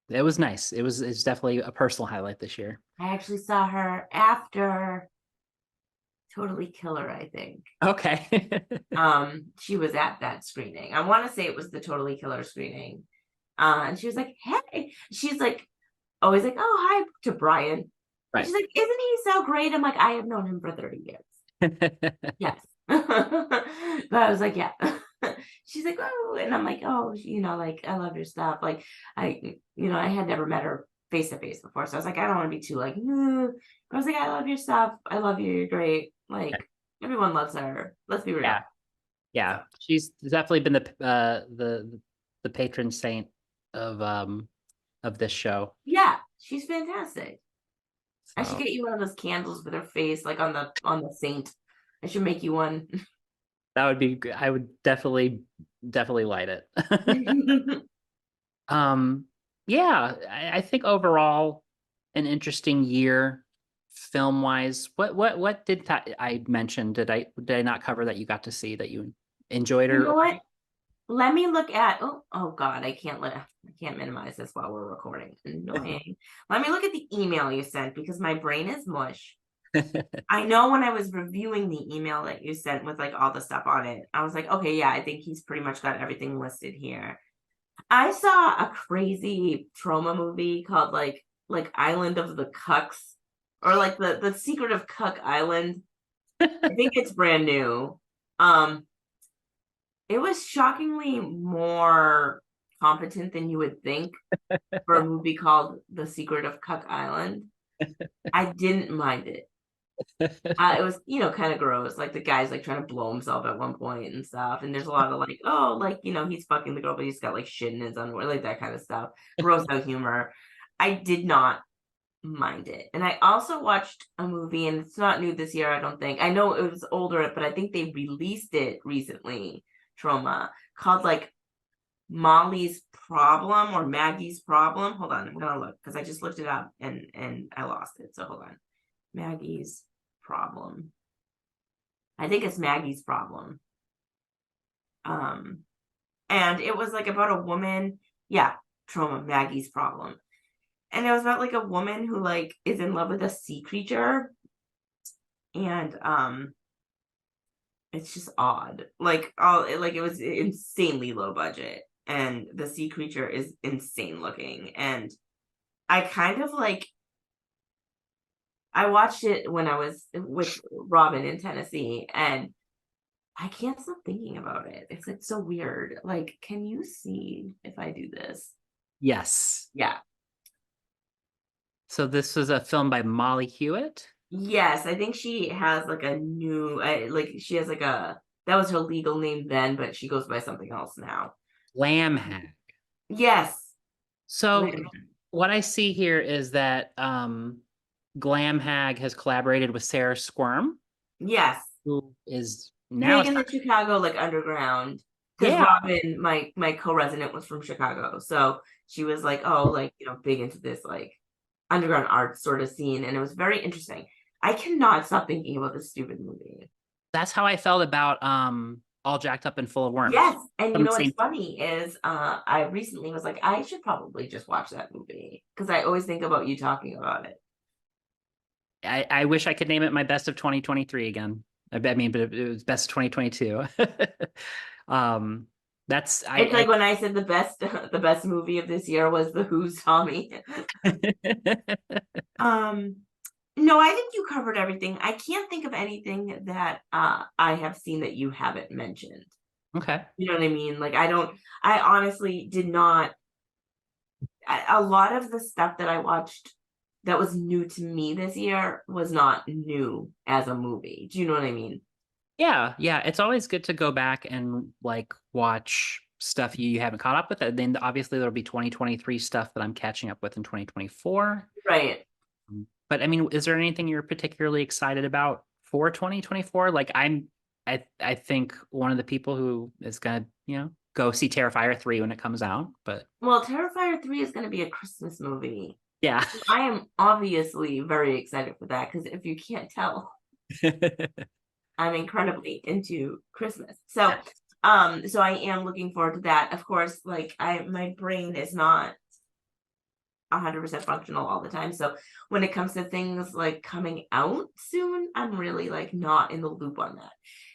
it was nice. It's definitely a personal highlight this year. I actually saw her after Totally Killer, I think. Okay. She was at that screening. I want to say it was the Totally Killer screening. And she was like, hey, she's like, always like, oh, hi to Brian. Right. She's like, isn't he so great? I'm like, I have known him for 30 years. Yes. But I was like, yeah. She's like, oh, and I'm like, oh, like, I love your stuff. Like, I had never met her face to face before. So I was like, I don't want to be too like, I was like, I love your stuff. I love you. You're great. Like, everyone loves her. Let's be real. Yeah. She's definitely been the patron saint of this show. Yeah, she's fantastic. So. I should get you one of those candles with her face, like on the saint. I should make you one. That would be good. I would definitely light it. Yeah, I think overall an interesting year film wise. What did I mention? Did I not cover that you got to see that you enjoyed? You know what? Let me look at oh god, I can't minimize this while we're recording. Annoying. Let me look at the email you sent because my brain is mush. I know when I was reviewing the email that you sent with like all the stuff on it, I was like, okay, yeah, I think he's pretty much got everything listed here. I saw a crazy trauma movie called like Island of the Cucks, or like the Secret of Cuck Island. I think it's brand new. It was shockingly more competent than you would think for a movie called The Secret of Cuck Island. I didn't mind it. It was, kind of gross. Like the guy's like trying to blow himself at one point and stuff. And there's a lot of like, oh, like, he's fucking the girl, but he's got like shit in his underwear, like that kind of stuff. Gross out humor. I did not mind it. And I also watched a movie, and it's not new this year, I don't think. I know it was older, but I think they released it recently, Trauma, called like Molly's Problem or Maggie's Problem. Hold on, I'm gonna look because I just looked it up and I lost it. So hold on. Maggie's Problem. I think it's Maggie's Problem. And it was like about a woman. Yeah, Trauma, Maggie's Problem. And it was about like a woman who like is in love with a sea creature. And it's just odd. Like it was insanely low budget. And the sea creature is insane looking. And I kind of like, I watched it when I was with Robin in Tennessee, and I can't stop thinking about it. It's like so weird. Like, can you see if I do this? Yes. Yeah. So this was a film by Molly Hewitt. Yes, I think she has like a new, like she has like that was her legal name then, but she goes by something else now. Glam Hag. Yes. So what I see here is that Glam Hag has collaborated with Sarah Squirm, Yes. who is now Big in the Chicago like underground. Because yeah. Robin, my co-resident, was from Chicago. So she was like, oh, like, big into this like underground art sort of scene. And it was very interesting. I cannot stop thinking about this stupid movie. That's how I felt about All Jacked Up and Full of Worms. Yes, and From the what's same. funny is I recently was like, I should probably just watch that movie because I always think about you talking about it. I wish I could name it my best of 2023 again. I mean, but it was best of 2022. That's It's like when I said the best movie of this year was The Who's Tommy. No, I think you covered everything. I can't think of anything that I have seen that you haven't mentioned. Okay. You know what I mean? Like I honestly did not. A lot of the stuff that I watched that was new to me this year was not new as a movie. Do you know what I mean? Yeah, yeah. It's always good to go back and like watch stuff you haven't caught up with. And then obviously there'll be 2023 stuff that I'm catching up with in 2024. Right. But I mean, is there anything you're particularly excited about for 2024? Like I think one of the people who is gonna, go see Terrifier 3 when it comes out. But Well, Terrifier 3 is going to be a Christmas movie. yeah. I am obviously very excited for that because if you can't tell, I'm incredibly into Christmas. So I am looking forward to that. Of course, like my brain is not 100% functional all the time. So when it comes to things like coming out soon, I'm really like not in the loop on that.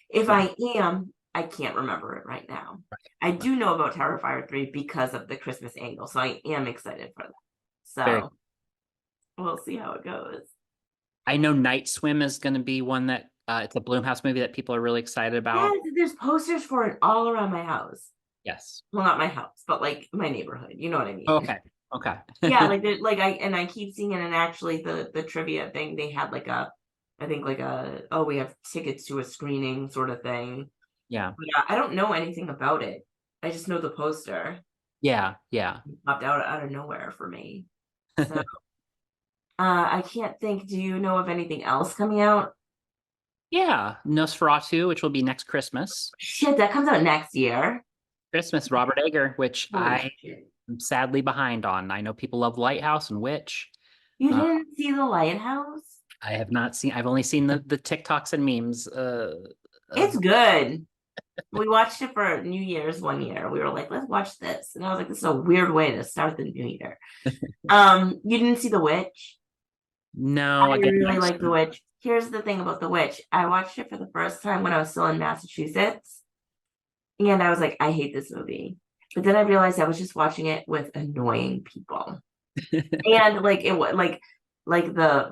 If I am, I can't remember it right now. I do know about Terrifier 3 because of the Christmas angle. So I am excited for that. So we'll see how it goes. I know Night Swim is going to be one that it's a Blumhouse movie that people are really excited about. Yes, there's posters for it all around my house. Yes. Well, not my house, but like my neighborhood. You know what I mean? Okay. Yeah, like I keep seeing it, and actually the trivia thing, they had like we have tickets to a screening sort of thing. Yeah. But, I don't know anything about it. I just know the poster. Yeah. It popped out of nowhere for me. So I can't think. Do you know of anything else coming out? Yeah. Nosferatu, which will be next Christmas. Shit, that comes out next year. Christmas, Robert Egger, which Holy shit. I'm sadly behind on. I know people love Lighthouse and Witch. You didn't see The Lighthouse? I have not seen. I've only seen the TikToks and memes. It's good. We watched it for New Year's one year. We were like, let's watch this. And I was like, this is a weird way to start the new year. You didn't see The Witch? No, I really like The Witch. Here's the thing about The Witch. I watched it for the first time when I was still in Massachusetts. And I was like, I hate this movie. But then I realized I was just watching it with annoying people. And like it was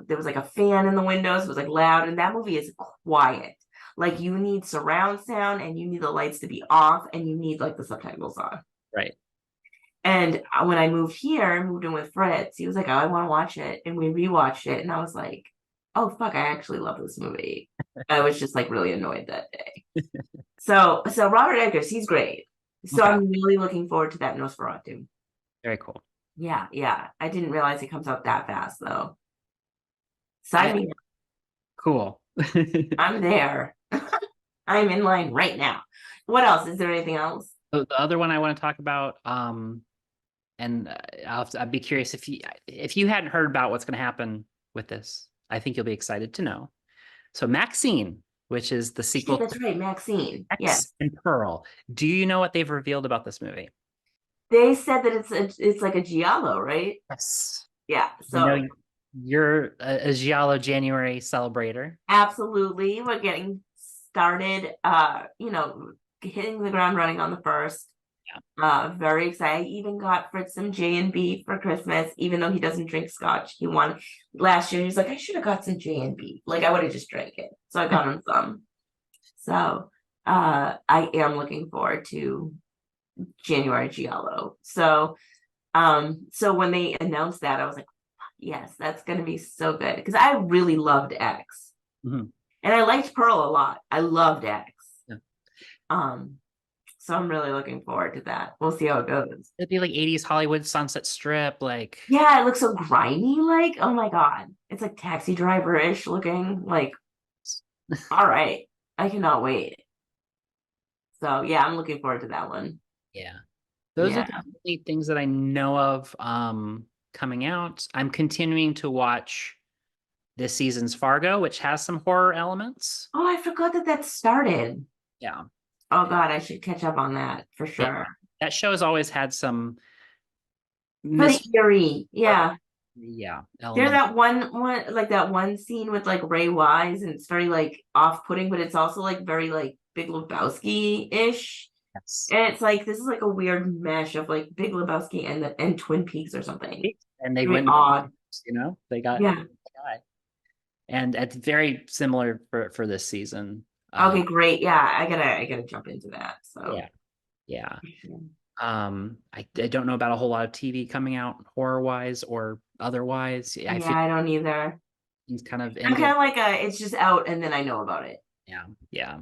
there was like a fan in the windows. It was like loud, and that movie is quiet. Like you need surround sound, and you need the lights to be off, and you need like the subtitles on. Right. And when I moved in with Fritz, he was like, "Oh, I want to watch it," and we rewatched it, and I was like, "Oh fuck, I actually love this movie." I was just like really annoyed that day. So Robert Eggers, he's great. So okay. I'm really looking forward to that Nosferatu. Very cool. Yeah. I didn't realize it comes out that fast though. Sign me up. Cool. I'm there. I'm in line right now. What else? Is there anything else? The other one I want to talk about, and I'd be curious if you hadn't heard about what's going to happen with this. I think you'll be excited to know. So Maxine, which is the sequel. That's right, Maxine. Yes. And Pearl. Do you know what they've revealed about this movie? They said that it's like a giallo, right? Yes. Yeah. So you're a giallo January celebrator. Absolutely. We're getting started, hitting the ground running on the 1st. Yeah. Very excited. I even got Fritz some J&B for Christmas, even though he doesn't drink scotch. He wanted last year. He's like, I should have got some J&B. Like I would have just drank it. So I got him some. So I am looking forward to January Giallo. So when they announced that, I was like, yes, that's gonna be so good because I really loved X, Mhm. and I liked Pearl a lot. I loved X. Yeah. So I'm really looking forward to that. We'll see how it goes. It'd be like 80s Hollywood Sunset Strip, like Yeah, it looks so grimy. Like, oh my God, it's like Taxi Driver-ish looking. Like, all right, I cannot wait. So yeah, I'm looking forward to that one. yeah. Those are Yeah. the only things that I know of coming out. I'm continuing to watch this season's Fargo, which has some horror elements. Oh, I forgot that that started. Yeah. Oh God, I should catch up on that for Yeah. sure. That show has always had some Pretty eerie. Yeah. yeah, There's elements. that one like that one scene with like Ray Wise, and it's very like off-putting, but it's also like very like Big Lebowski-ish. Yes. And it's like this is like a weird mesh of like Big Lebowski and Twin Peaks or something. And they Very went, odd. they got Yeah. guy. And it's very similar for this season. Okay, great. Yeah, I gotta jump into that. So Yeah. I don't know about a whole lot of TV coming out horror wise or otherwise. I feel I don't either. he's kind of I'm kind of like it's just out and then I know about it. yeah.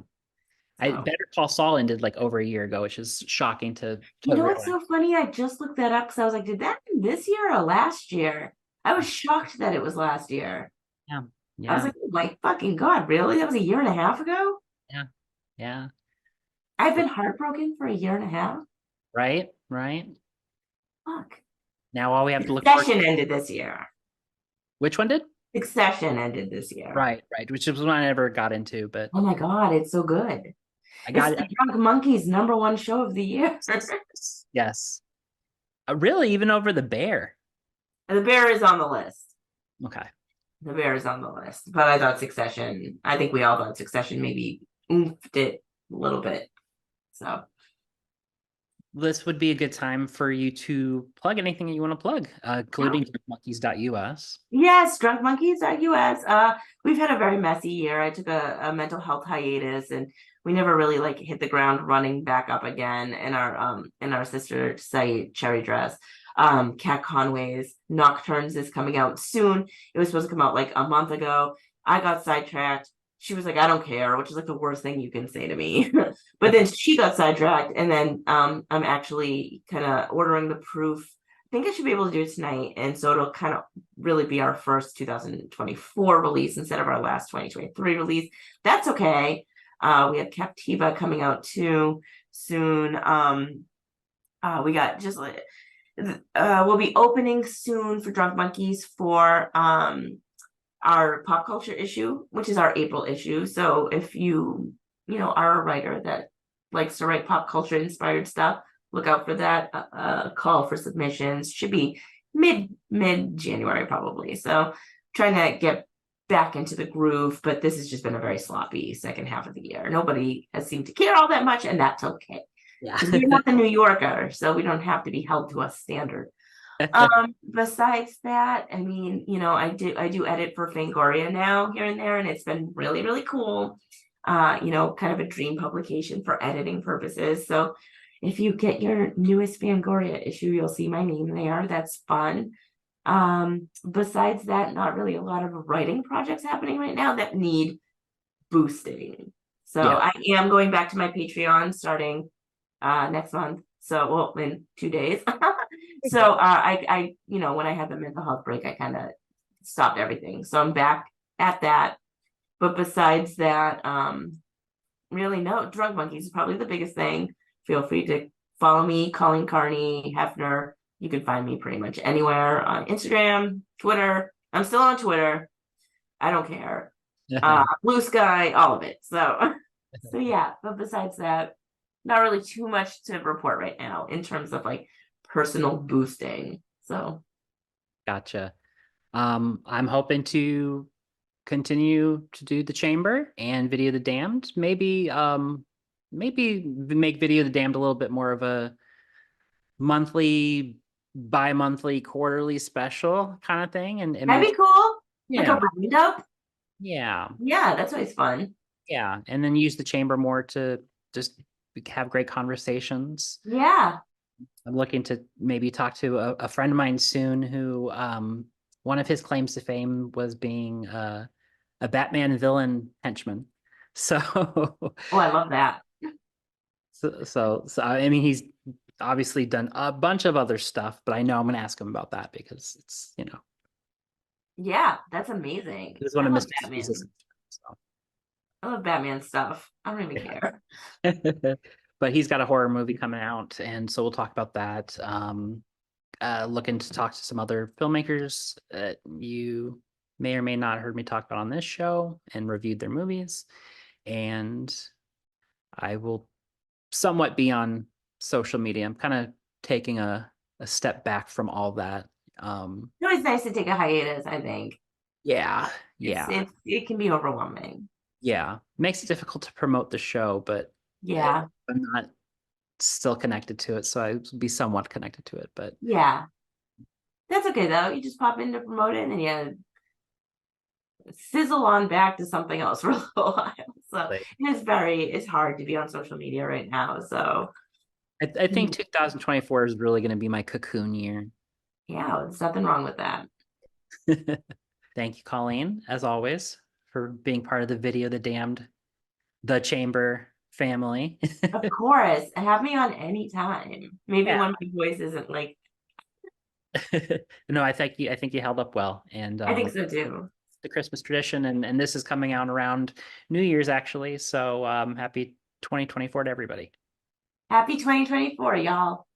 So. Better Call Saul ended like over a year ago, which is shocking to You know what's so funny? I just looked that up because I was like, did that end this year or last year? I was shocked that it was last year. Yeah. I was like, oh my fucking God, really? That was a year and a half ago? Yeah. I've been heartbroken for a year and a half. Right. Fuck. Now all we have to look for. Succession ended this year. Which one did? Succession ended this year. Right. Which is one I never got into, but oh my God, it's so good. It's the Drunk Monkeys #1 show of the year. Yes. Really, even over The Bear. And The Bear is on the list. Okay. The Bear is on the list. But I thought Succession, I think we all thought Succession maybe oofed it a little bit. So this would be a good time for you to plug anything that you want to plug, including drunkmonkeys.us. Yes, drunkmonkeys.us. We've had a very messy year. I took a mental health hiatus, and we never really like hit the ground running back up again. In our sister site, Cherry Dress, Kat Conway's Nocturnes is coming out soon. It was supposed to come out like a month ago. I got sidetracked. She was like, I don't care, which is like the worst thing you can say to me. But then she got sidetracked, and then I'm actually kind of ordering the proof. I think I should be able to do it tonight, and so it'll kind of really be our first 2024 release instead of our last 2023 release. That's okay. We have Captiva coming out too soon. We got just like we'll be opening soon for Drunk Monkeys for our pop culture issue, which is our April issue. So if you are a writer that likes to write pop culture inspired stuff, look out for that. Call for submissions should be mid January probably. So trying to get back into the groove, but this has just been a very sloppy second half of the year. Nobody has seemed to care all that much, and that's okay. Yeah. We're not the New Yorker, so we don't have to be held to a standard. Besides that, I mean, I do edit for Fangoria now here and there, and it's been really, really cool. Kind of a dream publication for editing purposes. So if you get your newest Fangoria issue, you'll see my name there. That's fun. Besides that, not really a lot of writing projects happening right now that need boosting. So I am going back to my Patreon starting next month. So, well, in 2 days. So I when I had the mental health break, I kind of stopped everything. So I'm back at that. But besides that, really no, Drunk Monkeys is probably the biggest thing. Feel free to follow me, Kolleen Carney Hoepfner. You can find me pretty much anywhere on Instagram, Twitter. I'm still on Twitter. I don't care. Blue Sky, all of it. So yeah, but besides that, not really too much to report right now in terms of like personal boosting. So gotcha. I'm hoping to continue to do the Chamber and Video the Damned. Maybe make Video the Damned a little bit more of a monthly, bi-monthly, quarterly special kind of thing. And that'd be cool. Like a roundup. Yeah, that's always fun. Yeah, and then use the Chamber more to just have great conversations. Yeah. I'm looking to maybe talk to a friend of mine soon who one of his claims to fame was being a Batman villain henchman. So, Oh, I love that. so I mean, he's obviously done a bunch of other stuff, but I know I'm going to ask him about that because it's, you know, Yeah, that's amazing. it's one I of love Mr. Batman. Seuss's. I love Batman stuff. I don't even care. But he's got a horror movie coming out, and so we'll talk about that. Looking to talk to some other filmmakers that you may or may not heard me talk about on this show and reviewed their movies. And I will somewhat be on social media. I'm kind of taking a step back from all that. It's always nice to take a hiatus, I think. Yeah, yeah, It can be overwhelming. yeah. Makes it difficult to promote the show, but Yeah. I'm not still connected to it, so I would be somewhat connected to it. But Yeah. That's okay though. You just pop in to promote it and you sizzle on back to something else for a little while. So it's hard to be on social media right now. So I think 2024 is really going to be my cocoon year. yeah, there's nothing wrong with that. Thank you, Kolleen, as always, for being part of the Video the Damned, the Chamber family. Of course. Have me on anytime. Maybe Yeah. when my voice isn't like No, I think you held up well. And I think so too. the Christmas tradition, and this is coming out around New Year's actually. So happy 2024 to everybody. Happy 2024, y'all.